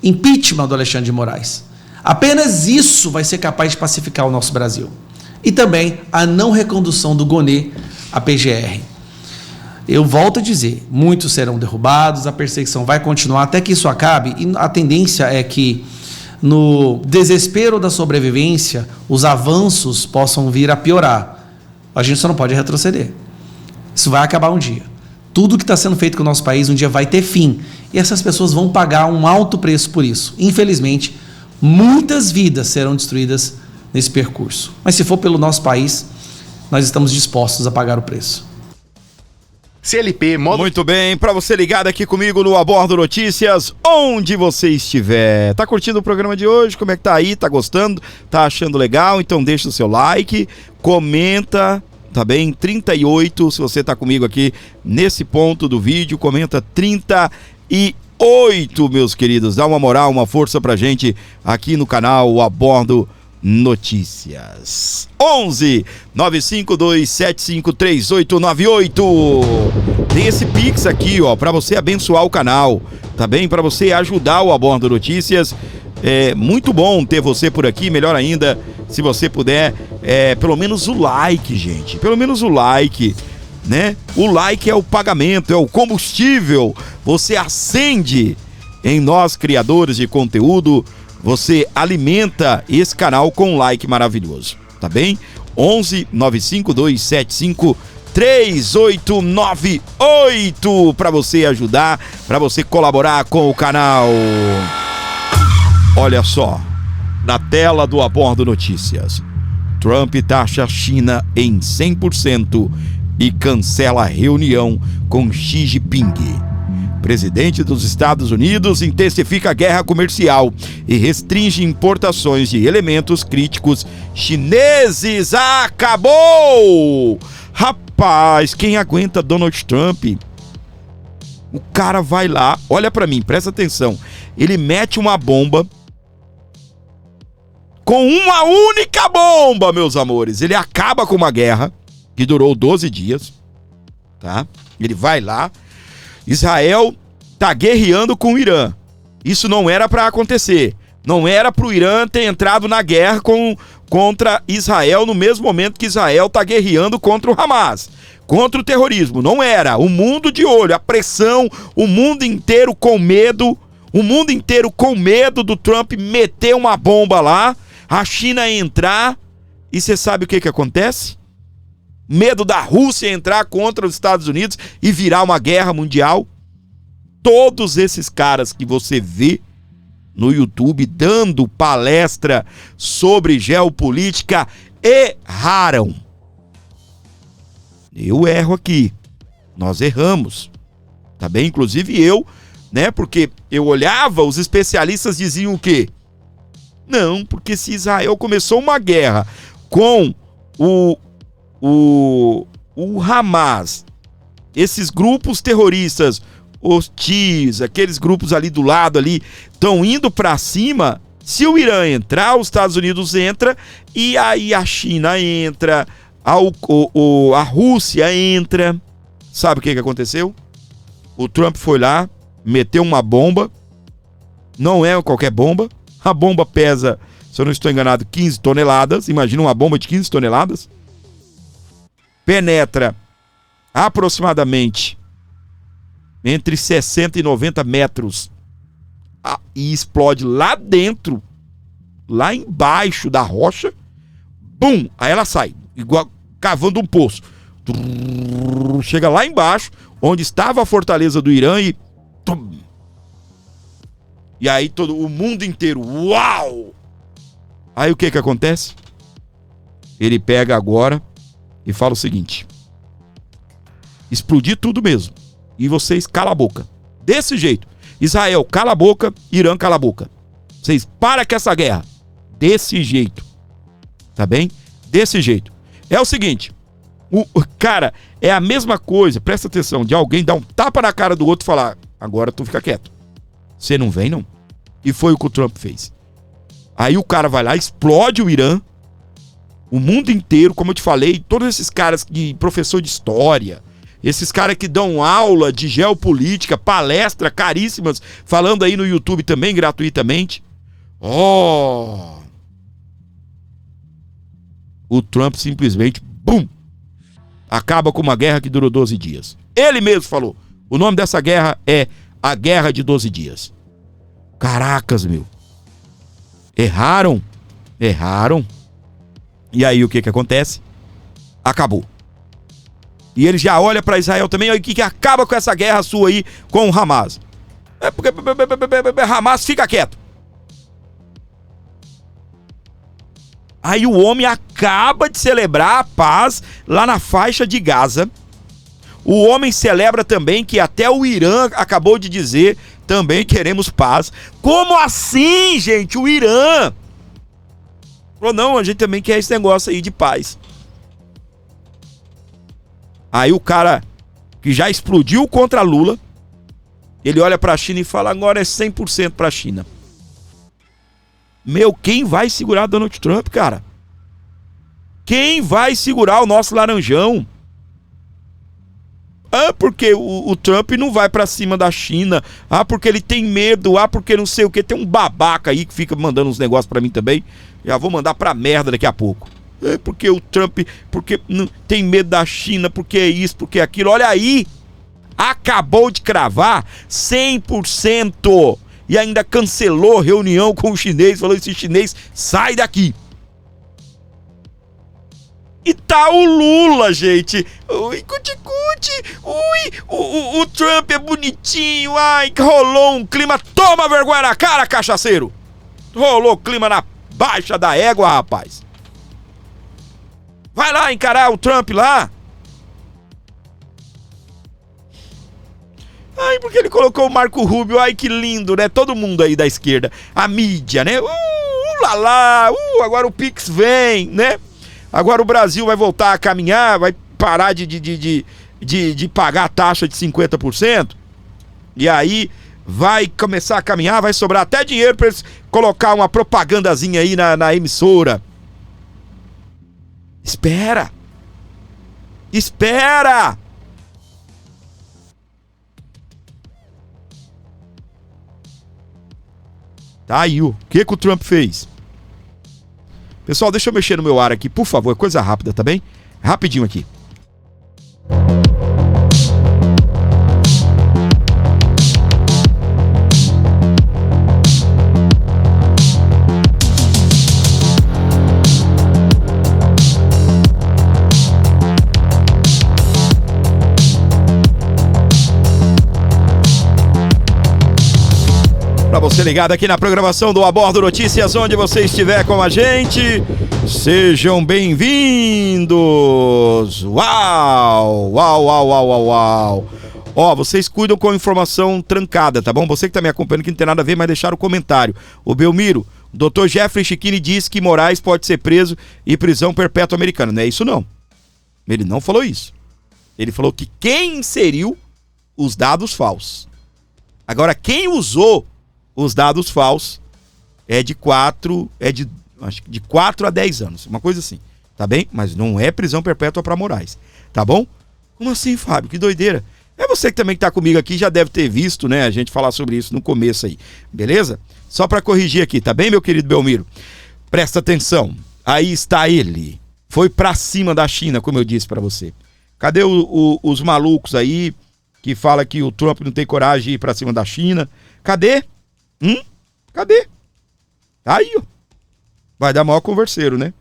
[SPEAKER 5] impeachment do Alexandre de Moraes. Apenas isso vai ser capaz de pacificar o nosso Brasil. E também a não recondução do Gonê à PGR. Eu volto a dizer, muitos serão derrubados, a perseguição vai continuar até que isso acabe, e a tendência é que no desespero da sobrevivência, os avanços possam vir a piorar. A gente só não pode retroceder. Isso vai acabar um dia. Tudo que está sendo feito com o nosso país um dia vai ter fim. E essas pessoas vão pagar um alto preço por isso. Infelizmente, muitas vidas serão destruídas nesse percurso. Mas se for pelo nosso país, nós estamos dispostos a pagar o preço.
[SPEAKER 1] CLP, Muito bem, para você ligado aqui comigo no Abordo Notícias, onde você estiver. Tá curtindo o programa de hoje? Como é que tá aí? Tá gostando? Tá achando legal? Então deixa o seu like, comenta, tá bem? 38, se você tá comigo aqui nesse ponto do vídeo, comenta 38, meus queridos. Dá uma moral, uma força pra gente aqui no canal Abordo Notícias. 11-952-753898. Tem esse Pix aqui, ó, para você abençoar o canal, tá bem? Para você ajudar o Abordo Notícias. É muito bom ter você por aqui, melhor ainda, se você puder, pelo menos o like, gente. Pelo menos o like, né? O like é o pagamento, é o combustível. Você acende em nós, criadores de conteúdo. Você alimenta esse canal com um like maravilhoso, tá bem? 11-952-753898 para você ajudar, para você colaborar com o canal. Olha só, na tela do Abordo Notícias, Trump taxa a China em 100% e cancela a reunião com Xi Jinping. Presidente dos Estados Unidos intensifica a guerra comercial e restringe importações de elementos críticos chineses. Acabou! Rapaz, quem aguenta Donald Trump? O cara vai lá, olha pra mim, presta atenção. Ele mete uma bomba com uma única bomba, meus amores. Ele acaba com uma guerra que durou 12 dias, tá? Ele vai lá. Israel tá guerreando com o Irã. Isso não era para acontecer. Não era para o Irã ter entrado na guerra contra Israel no mesmo momento que Israel tá guerreando contra o Hamas, contra o terrorismo. Não era. O mundo de olho, a pressão, o mundo inteiro com medo. O mundo inteiro com medo do Trump meter uma bomba lá, a China entrar. E você sabe o que acontece? Medo da Rússia entrar contra os Estados Unidos e virar uma guerra mundial. Todos esses caras que você vê no YouTube dando palestra sobre geopolítica erraram. Eu erro aqui. Nós erramos. Tá bem? Inclusive eu, né? Porque eu olhava, os especialistas diziam o quê? Não, porque se Israel começou uma guerra com o Hamas, esses grupos terroristas hostis, aqueles grupos ali do lado ali, estão indo para cima. Se o Irã entrar, os Estados Unidos entra, e aí a China entra, a Rússia entra. Sabe o que aconteceu? O Trump foi lá, meteu uma bomba, não é qualquer bomba, a bomba pesa, se eu não estou enganado, 15 toneladas, imagina uma bomba de 15 toneladas, penetra aproximadamente entre 60 e 90 metros, e explode lá dentro, lá embaixo da rocha, bum, aí ela sai, igual cavando um poço, chega lá embaixo, onde estava a fortaleza do Irã, e tum. E aí todo o mundo inteiro, uau! Aí o que acontece? Ele pega agora e fala o seguinte: explodir tudo mesmo, e vocês cala a boca, desse jeito. Israel, cala a boca. Irã, cala a boca. Vocês param com essa guerra. Desse jeito. Tá bem? Desse jeito. É o seguinte. Cara, é a mesma coisa, presta atenção, de alguém dar um tapa na cara do outro e falar: agora tu fica quieto. Você não vem, não? E foi o que o Trump fez. Aí o cara vai lá, explode o Irã. O mundo inteiro, como eu te falei, todos esses caras, professor de história, esses caras que dão aula de geopolítica, palestra caríssimas, falando aí no YouTube também, gratuitamente. O Trump simplesmente, bum, acaba com uma guerra que durou 12 dias. Ele mesmo falou, o nome dessa guerra é a Guerra de 12 Dias. Caracas, meu. Erraram. E aí o que acontece? Acabou. E ele já olha para Israel também, aí que acaba com essa guerra sua aí com o Hamas. É porque Hamas fica quieto. Aí o homem acaba de celebrar a paz lá na faixa de Gaza. O homem celebra também que até o Irã acabou de dizer, também queremos paz. Como assim, gente? O Irã falou, não, a gente também quer esse negócio aí de paz. Aí o cara que já explodiu contra Lula, ele olha pra China e fala, agora é 100% pra China. Meu, quem vai segurar Donald Trump, cara? Quem vai segurar o nosso laranjão? Ah, porque o Trump não vai pra cima da China. Ah, porque ele tem medo. Ah, porque não sei o que. Tem um babaca aí que fica mandando uns negócios pra mim também. Já vou mandar pra merda daqui a pouco. É porque o Trump, porque não tem medo da China, porque é isso, porque é aquilo. Olha aí, acabou de cravar 100%. E ainda cancelou reunião com o chinês, falou, esse chinês sai daqui. E tá o Lula, gente. Ui, cuti-cuti. Ui, o Trump é bonitinho. Ai, rolou um clima. Toma vergonha na cara, cachaceiro. Rolou clima na baixa da égua, rapaz. Vai lá encarar o Trump lá. Ai, porque ele colocou o Marco Rubio. Ai, que lindo, né? Todo mundo aí da esquerda. A mídia, né? Agora o Pix vem, né? Agora o Brasil vai voltar a caminhar, vai parar de pagar a taxa de 50%. E aí vai começar a caminhar, vai sobrar até dinheiro para eles colocar uma propagandazinha aí na emissora. Espera! Tá aí o que o Trump fez. Pessoal, deixa eu mexer no meu ar aqui, por favor, coisa rápida, tá bem? Rapidinho aqui. Pra você ligado aqui na programação do Abordo Notícias, onde você estiver com a gente, sejam bem-vindos! Uau! Ó, vocês cuidam com informação trancada, tá bom? Você que tá me acompanhando que não tem nada a ver, mas deixaram o comentário. Ô Belmiro, O Dr. Jeffrey Schickini disse que Moraes pode ser preso e prisão perpétua americana. Não é isso não. Ele não falou isso. Ele falou que quem inseriu os dados falsos. Agora, quem usou os dados falsos acho que de 4 a 10 anos, uma coisa assim, tá bem? Mas não é prisão perpétua para Moraes, tá bom? Como assim, Fábio? Que doideira. É você que também tá comigo aqui, já deve ter visto, né, a gente falar sobre isso no começo aí, beleza? Só para corrigir aqui, tá bem, meu querido Belmiro? Presta atenção, aí está ele, foi pra cima da China, como eu disse para você. Cadê os malucos aí que fala que o Trump não tem coragem de ir pra cima da China? Cadê? Cadê? Tá aí, ó. Vai dar maior converseiro, né?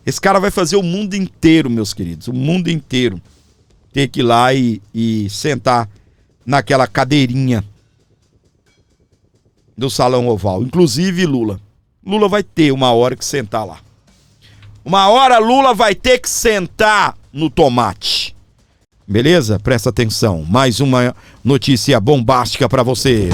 [SPEAKER 1] Esse cara vai fazer o mundo inteiro, meus queridos. O mundo inteiro. Ter que ir lá e sentar naquela cadeirinha do Salão Oval. Inclusive Lula. Lula vai ter uma hora que sentar lá. Uma hora Lula vai ter que sentar no tomate. Beleza? Presta atenção. Mais uma notícia bombástica para você.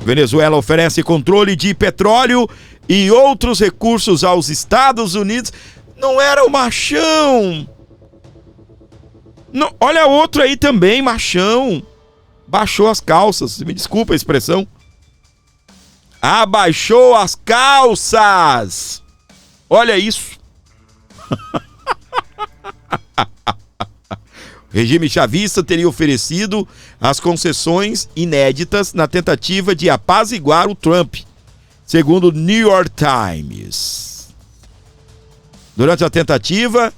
[SPEAKER 1] Venezuela oferece controle de petróleo e outros recursos aos Estados Unidos. Não era o machão. Não, olha outro aí também, machão. Baixou as calças. Me desculpa a expressão. Abaixou as calças. Olha isso. O regime chavista teria oferecido as concessões inéditas na tentativa de apaziguar o Trump, segundo o New York Times. Durante a tentativa,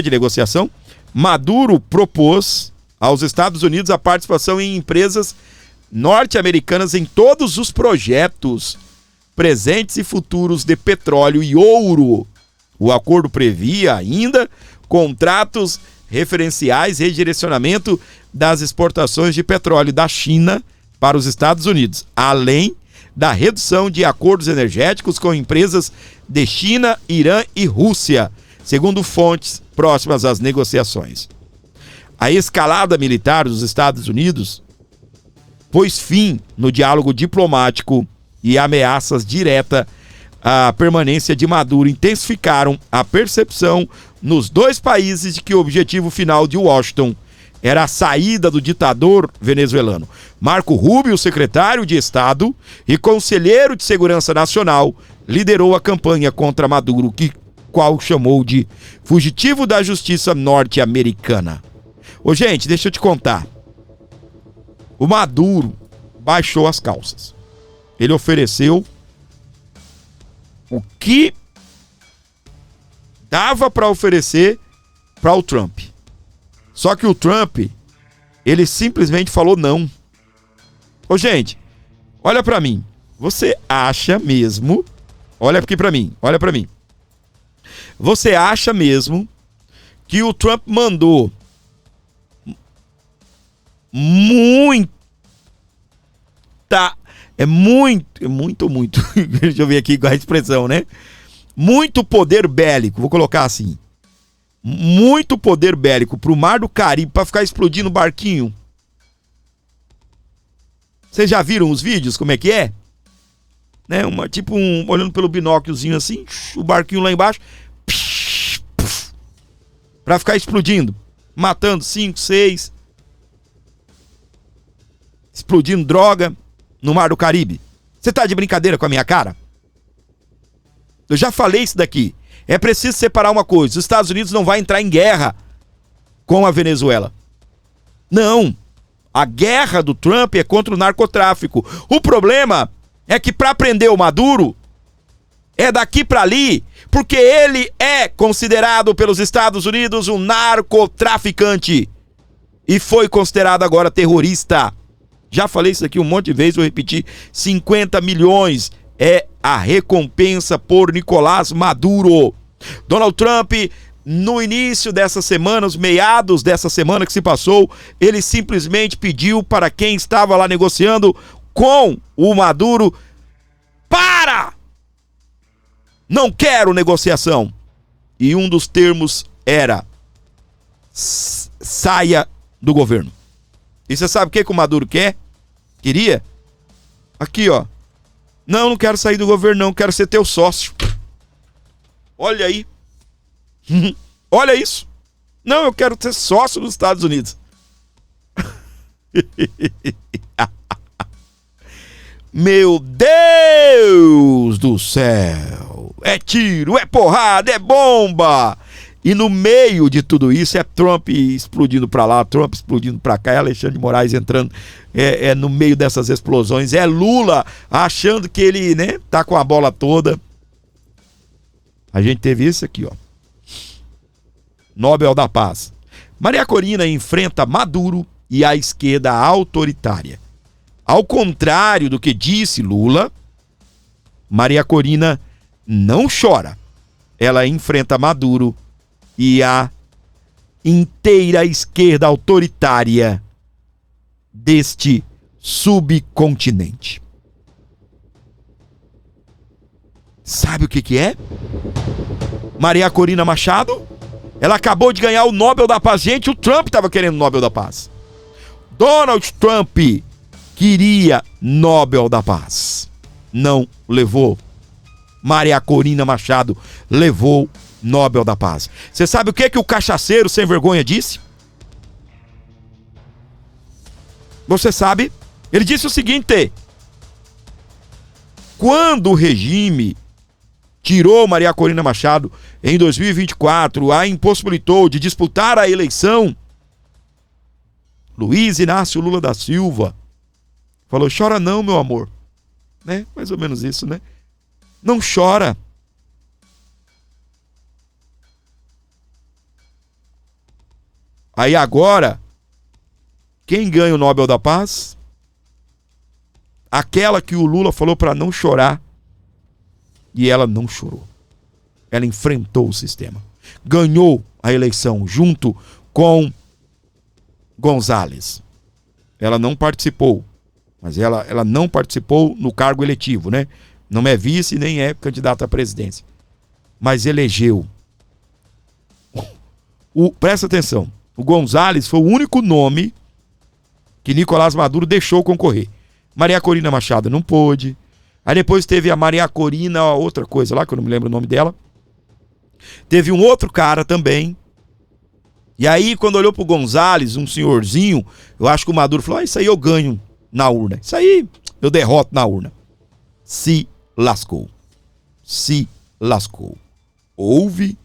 [SPEAKER 1] de negociação, Maduro propôs aos Estados Unidos a participação em empresas norte-americanas em todos os projetos presentes e futuros de petróleo e ouro. O acordo previa ainda contratos referenciais e direcionamento das exportações de petróleo da China para os Estados Unidos, além da redução de acordos energéticos com empresas de China, Irã e Rússia, segundo fontes próximas às negociações. A escalada militar dos Estados Unidos pôs fim no diálogo diplomático e ameaças diretas à permanência de Maduro intensificaram a percepção nos dois países de que o objetivo final de Washington era a saída do ditador venezuelano. Marco Rubio, secretário de Estado e conselheiro de Segurança Nacional, liderou a campanha contra Maduro, qual chamou de fugitivo da justiça norte-americana. Ô, gente, deixa eu te contar. O Maduro baixou as calças. Ele ofereceu o que dava para oferecer para o Trump. Só que o Trump, ele simplesmente falou não. Ô, gente, olha para mim. Você acha mesmo... Olha aqui para mim, olha para mim. Você acha mesmo que o Trump mandou muito... muito. Deixa eu ver aqui com a expressão, né? Muito poder bélico, vou colocar assim. Muito poder bélico pro Mar do Caribe pra ficar explodindo o barquinho. Vocês já viram os vídeos, como é que é? Né? Olhando pelo binóculozinho assim, o barquinho lá embaixo. Pra ficar explodindo. Matando 5, 6. Explodindo droga no Mar do Caribe. Você tá de brincadeira com a minha cara? Eu já falei isso daqui. É preciso separar uma coisa. Os Estados Unidos não vai entrar em guerra com a Venezuela. Não. A guerra do Trump é contra o narcotráfico. O problema é que para prender o Maduro é daqui para ali, porque ele é considerado pelos Estados Unidos um narcotraficante e foi considerado agora terrorista. Já falei isso aqui um monte de vezes, vou repetir. 50 milhões é a recompensa por Nicolás Maduro. Donald Trump, no início dessa semana, os meados dessa semana que se passou, ele simplesmente pediu para quem estava lá negociando com o Maduro: para! Não quero negociação. E um dos termos era: saia do governo. E você sabe o que o Maduro quer? Queria? Aqui, ó. Não quero sair do governo, não. Quero ser teu sócio. Olha aí. Olha isso. Não, eu quero ser sócio dos Estados Unidos. Meu Deus do céu. É tiro, é porrada, é bomba. E no meio de tudo isso é Trump explodindo pra lá, Trump explodindo pra cá, é Alexandre de Moraes entrando no meio dessas explosões, é Lula achando que ele, né, tá com a bola toda. A gente teve isso aqui, ó. Nobel da Paz. Maria Corina enfrenta Maduro e a esquerda autoritária. Ao contrário do que disse Lula, Maria Corina não chora. Ela enfrenta Maduro e a inteira esquerda autoritária deste subcontinente. Sabe o que é? Maria Corina Machado, ela acabou de ganhar o Nobel da Paz. Gente, o Trump estava querendo o Nobel da Paz. Donald Trump queria Nobel da Paz. Não levou. Maria Corina Machado levou Nobel da Paz. Você sabe o que o cachaceiro sem vergonha disse? Você sabe? Ele disse o seguinte: quando o regime tirou Maria Corina Machado em 2024, a impossibilitou de disputar a eleição, Luiz Inácio Lula da Silva falou: chora não, meu amor. Né? Mais ou menos isso, né? Não chora. Aí agora, quem ganha o Nobel da Paz? Aquela que o Lula falou para não chorar. E ela não chorou. Ela enfrentou o sistema. Ganhou a eleição junto com Gonzalez. Ela não participou. Mas ela não participou no cargo eletivo, né? Não é vice nem é candidata à presidência. Mas elegeu. Presta atenção. O Gonzalez foi o único nome que Nicolás Maduro deixou concorrer. Maria Corina Machado não pôde. Aí depois teve a Maria Corina, outra coisa lá, que eu não me lembro o nome dela. Teve um outro cara também. E aí, quando olhou pro Gonzalez, um senhorzinho, eu acho que o Maduro falou: isso aí eu ganho na urna. Isso aí eu derroto na urna. Se lascou. Se lascou. Houve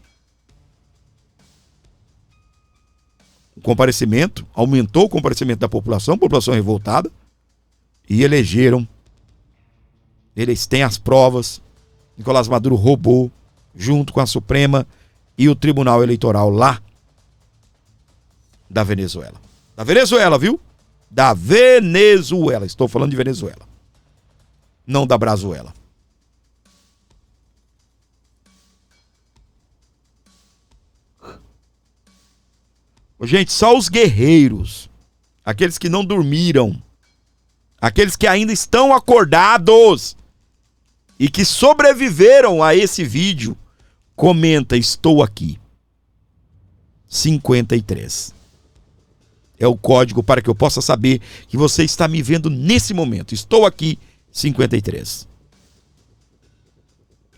[SPEAKER 1] o comparecimento, aumentou o comparecimento da população revoltada, e elegeram. Eles têm as provas. Nicolás Maduro roubou, junto com a Suprema e o Tribunal Eleitoral lá da Venezuela. Da Venezuela, viu? Da Venezuela. Estou falando de Venezuela. Não da Brazuela. Gente, só os guerreiros, aqueles que não dormiram, aqueles que ainda estão acordados e que sobreviveram a esse vídeo, comenta: estou aqui. 53. É o código para que eu possa saber que você está me vendo nesse momento. Estou aqui, 53.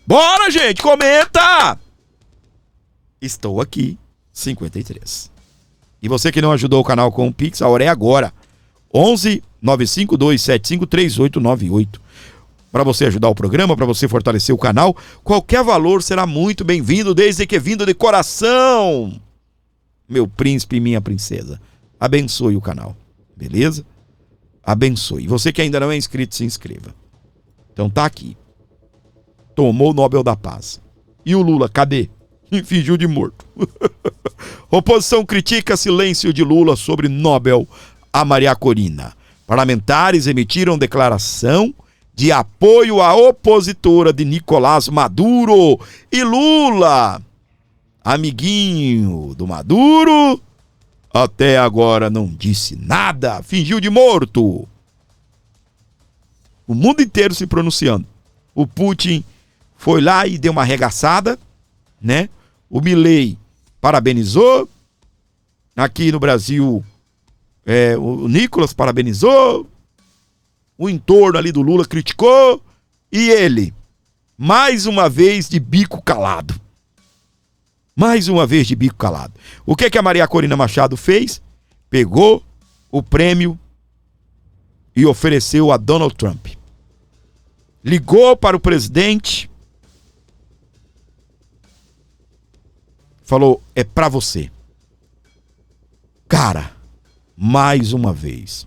[SPEAKER 1] Bora, gente, comenta! Estou aqui, 53. E você que não ajudou o canal com o Pix, a hora é agora. 11 952 75 3898. Para você ajudar o programa, para você fortalecer o canal, qualquer valor será muito bem-vindo, desde que vindo de coração. Meu príncipe e minha princesa, abençoe o canal, beleza? Abençoe. E você que ainda não é inscrito, se inscreva. Então tá aqui. Tomou o Nobel da Paz. E o Lula, cadê? Fingiu de morto. Oposição critica silêncio de Lula sobre Nobel a Maria Corina. Parlamentares emitiram declaração de apoio à opositora de Nicolás Maduro. E Lula, amiguinho do Maduro, até agora não disse nada, fingiu de morto. O mundo inteiro se pronunciando. O Putin foi lá e deu uma arregaçada, né? O Milei parabenizou. Aqui no Brasil, o Nicolas parabenizou. o entorno ali do Lula criticou, e ele, mais uma vez de bico calado. Mais uma vez de bico calado. O que a Maria Corina Machado fez? Pegou o prêmio e ofereceu a Donald Trump. Ligou para o presidente, falou, é pra você. Cara, mais uma vez,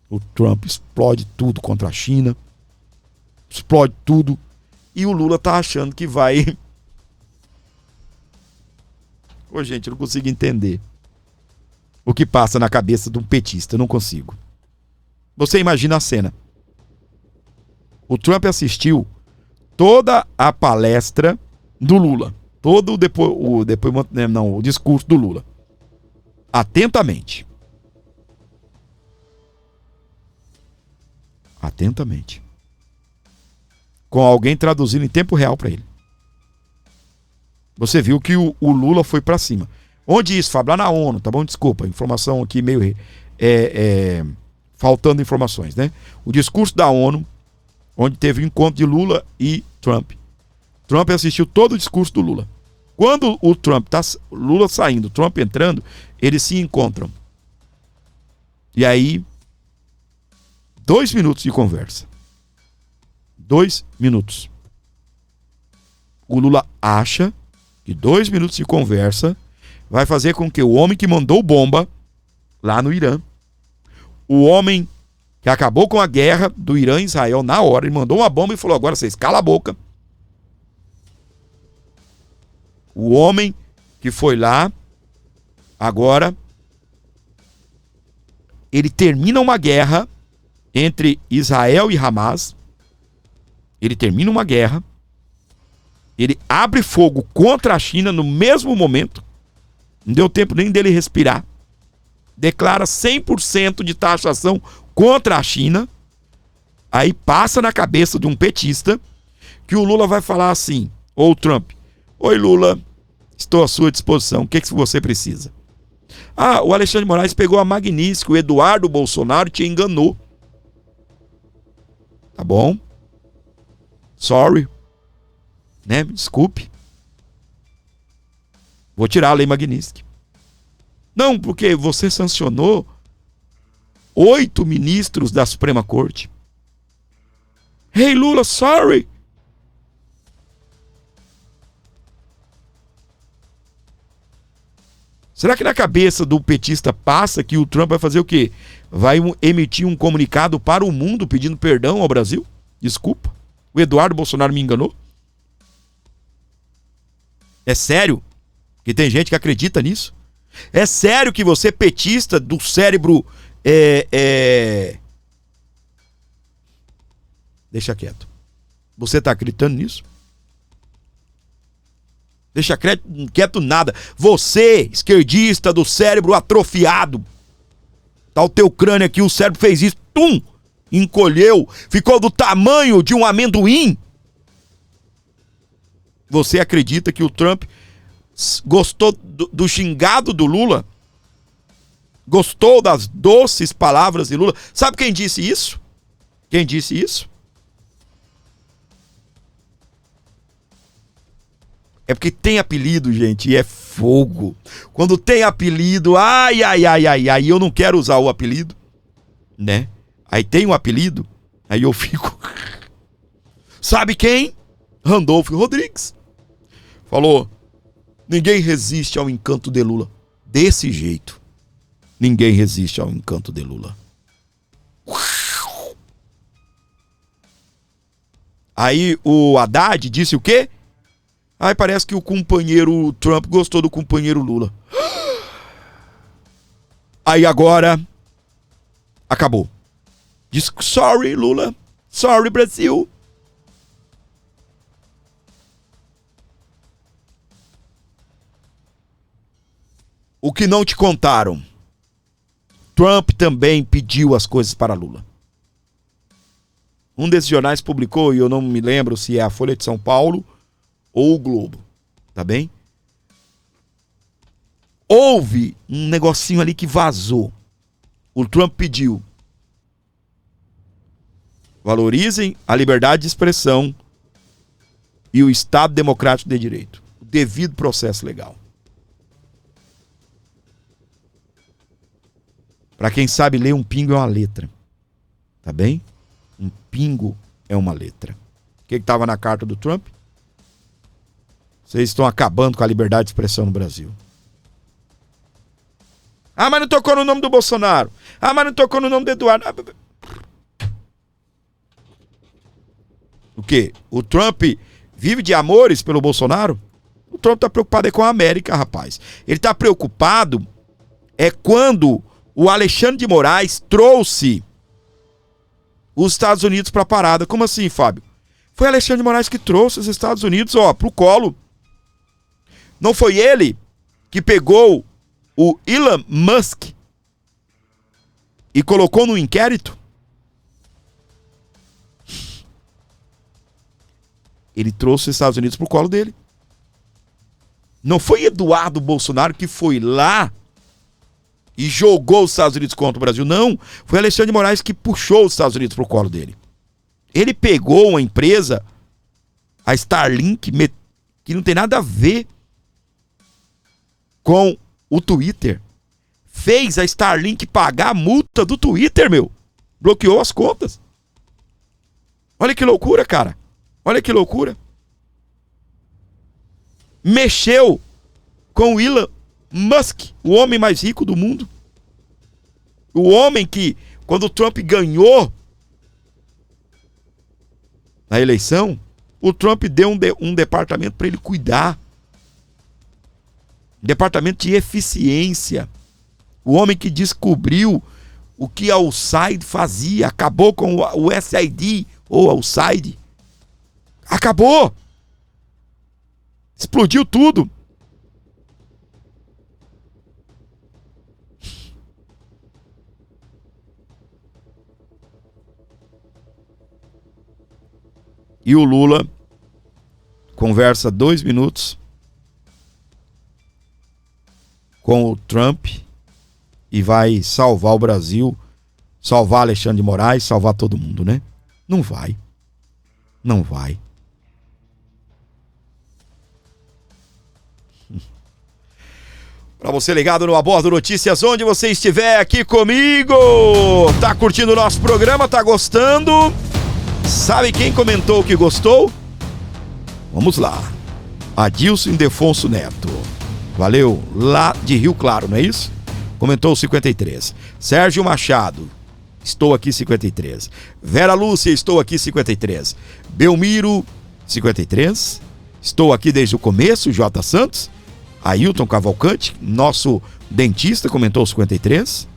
[SPEAKER 1] o Trump explode tudo contra a China, explode tudo, e o Lula tá achando que vai... Ô, gente, eu não consigo entender o que passa na cabeça de um petista, eu não consigo. Você imagina a cena. O Trump assistiu toda a palestra do Lula, todo o discurso do Lula, atentamente. Atentamente. Com alguém traduzindo em tempo real para ele. Você viu que o Lula foi para cima. Onde isso, Fábio? Lá na ONU, tá bom? Desculpa, informação aqui meio... faltando informações, né? O discurso da ONU, onde teve o encontro de Lula e Trump. Trump assistiu todo o discurso do Lula. Quando o Lula saindo, Trump entrando, eles se encontram. E aí, 2 minutos de conversa. 2 minutos. O Lula acha que 2 minutos de conversa vai fazer com que o homem que mandou bomba lá no Irã, o homem que acabou com a guerra do Irã e Israel na hora, ele mandou uma bomba e falou, agora vocês calam a boca. O homem que foi lá, agora, ele termina uma guerra entre Israel e Hamas, ele termina uma guerra, ele abre fogo contra a China no mesmo momento, não deu tempo nem dele respirar, declara 100% de taxação contra a China, aí passa na cabeça de um petista que o Lula vai falar assim, ou o Trump, oi Lula, estou à sua disposição, o que você precisa? Ah, o Alexandre de Moraes pegou a Magnitsky, o Eduardo Bolsonaro te enganou. Tá bom? Sorry. Né? Desculpe. Vou tirar a lei Magnitsky. Não, porque você sancionou 8 ministros da Suprema Corte. Hey Lula, sorry. Será que na cabeça do petista passa que o Trump vai fazer o quê? Vai emitir um comunicado para o mundo pedindo perdão ao Brasil? Desculpa. O Eduardo Bolsonaro me enganou? É sério que tem gente que acredita nisso? É sério que você, petista do cérebro... Deixa quieto. Você está acreditando nisso? Deixa quieto nada. Você, esquerdista do cérebro atrofiado. Tá o teu crânio aqui, o cérebro fez isso. Tum! Encolheu. Ficou do tamanho de um amendoim. Você acredita que o Trump gostou do xingado do Lula? Gostou das doces palavras de Lula? Sabe quem disse isso? Quem disse isso? É porque tem apelido, gente, e é fogo. Quando tem apelido, ai, eu não quero usar o apelido, né? Aí tem um apelido, aí eu fico... Sabe quem? Randolfo Rodrigues. Falou, ninguém resiste ao encanto de Lula. Desse jeito, ninguém resiste ao encanto de Lula. Aí o Haddad disse o quê? Aí parece que o companheiro Trump gostou do companheiro Lula. Aí agora acabou. Diz sorry Lula, sorry Brasil. O que não te contaram? Trump também pediu as coisas para Lula. Um desses jornais publicou, e eu não me lembro se é a Folha de São Paulo ou o Globo, tá bem? Houve um negocinho ali que vazou. O Trump pediu Valorizem a liberdade de expressão e o Estado Democrático de Direito. O devido processo legal. Para quem sabe ler, um pingo é uma letra. Tá bem? Um pingo é uma letra. O que estava na carta do Trump? Vocês estão acabando com a liberdade de expressão no Brasil. Ah, mas não tocou no nome do Bolsonaro. Ah, mas não tocou no nome do Eduardo. O quê? O Trump vive de amores pelo Bolsonaro? O Trump tá preocupado com a América, rapaz. Ele tá preocupado quando o Alexandre de Moraes trouxe os Estados Unidos para a parada. Como assim, Fábio? Foi Alexandre de Moraes que trouxe os Estados Unidos, pro colo. Não foi ele que pegou o Elon Musk e colocou no inquérito? Ele trouxe os Estados Unidos pro colo dele. Não foi Eduardo Bolsonaro que foi lá e jogou os Estados Unidos contra o Brasil. Não, foi Alexandre de Moraes que puxou os Estados Unidos pro colo dele. Ele pegou uma empresa, a Starlink, que não tem nada a ver com o Twitter. Fez a Starlink pagar a multa do Twitter, meu. Bloqueou as contas. Olha que loucura, cara. Olha que loucura. Mexeu com o Elon Musk, o homem mais rico do mundo. O homem que, quando o Trump ganhou na eleição, o Trump deu um departamento para ele cuidar. Departamento de eficiência. O homem que descobriu o que a USAID fazia, acabou com o SID ou a USAID. Acabou. Explodiu tudo. E o Lula conversa 2 minutos com o Trump e vai salvar o Brasil, salvar Alexandre de Moraes, salvar todo mundo, né? Não vai. Não vai. Para você ligado no Abordo Notícias, onde você estiver aqui comigo, tá curtindo o nosso programa, tá gostando? Sabe quem comentou que gostou? Vamos lá. Adilson Ildefonso Neto. Valeu, lá de Rio Claro, não é isso? Comentou 53. Sérgio Machado, estou aqui 53. Vera Lúcia, estou aqui 53. Belmiro, 53. Estou aqui desde o começo, J. Santos. Ailton Cavalcante, nosso dentista, comentou 53.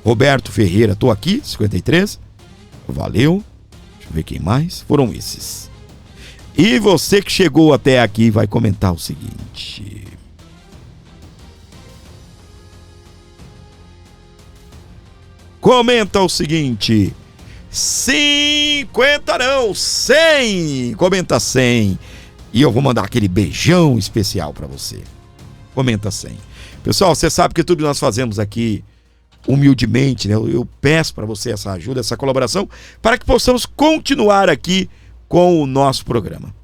[SPEAKER 1] Roberto Ferreira, estou aqui, 53. Valeu. Deixa eu ver quem mais. Foram esses. E você que chegou até aqui vai comentar o seguinte. Comenta o seguinte. 50 não, 100. Comenta 100. E eu vou mandar aquele beijão especial para você. Comenta 100. Pessoal, você sabe que tudo que nós fazemos aqui humildemente, né? Eu peço para você essa ajuda, essa colaboração, para que possamos continuar aqui com o nosso programa.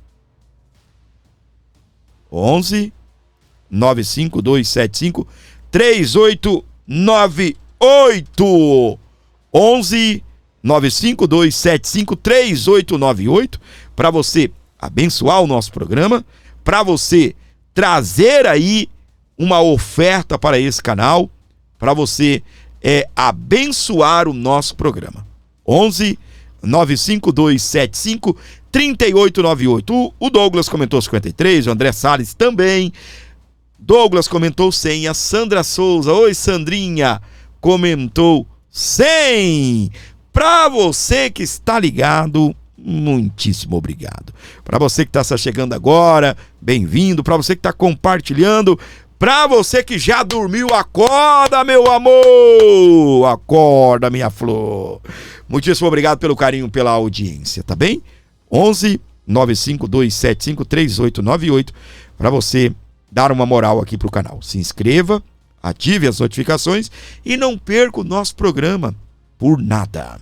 [SPEAKER 1] 11 95275 3898. 11 95275 3898 para você abençoar o nosso programa, para você trazer aí uma oferta para esse canal, para você abençoar o nosso programa. 11 95275 3898. O Douglas comentou 53, o André Salles também. Douglas comentou 100, a Sandra Souza, oi Sandrinha, comentou 100. Para você que está ligado, muitíssimo obrigado. Para você que está se chegando agora, bem-vindo. Para você que está compartilhando, para você que já dormiu, acorda, meu amor, acorda, minha flor. Muitíssimo obrigado pelo carinho, pela audiência, tá bem? 11 95275 3898 para você dar uma moral aqui pro canal. Se inscreva, ative as notificações e não perca o nosso programa por nada.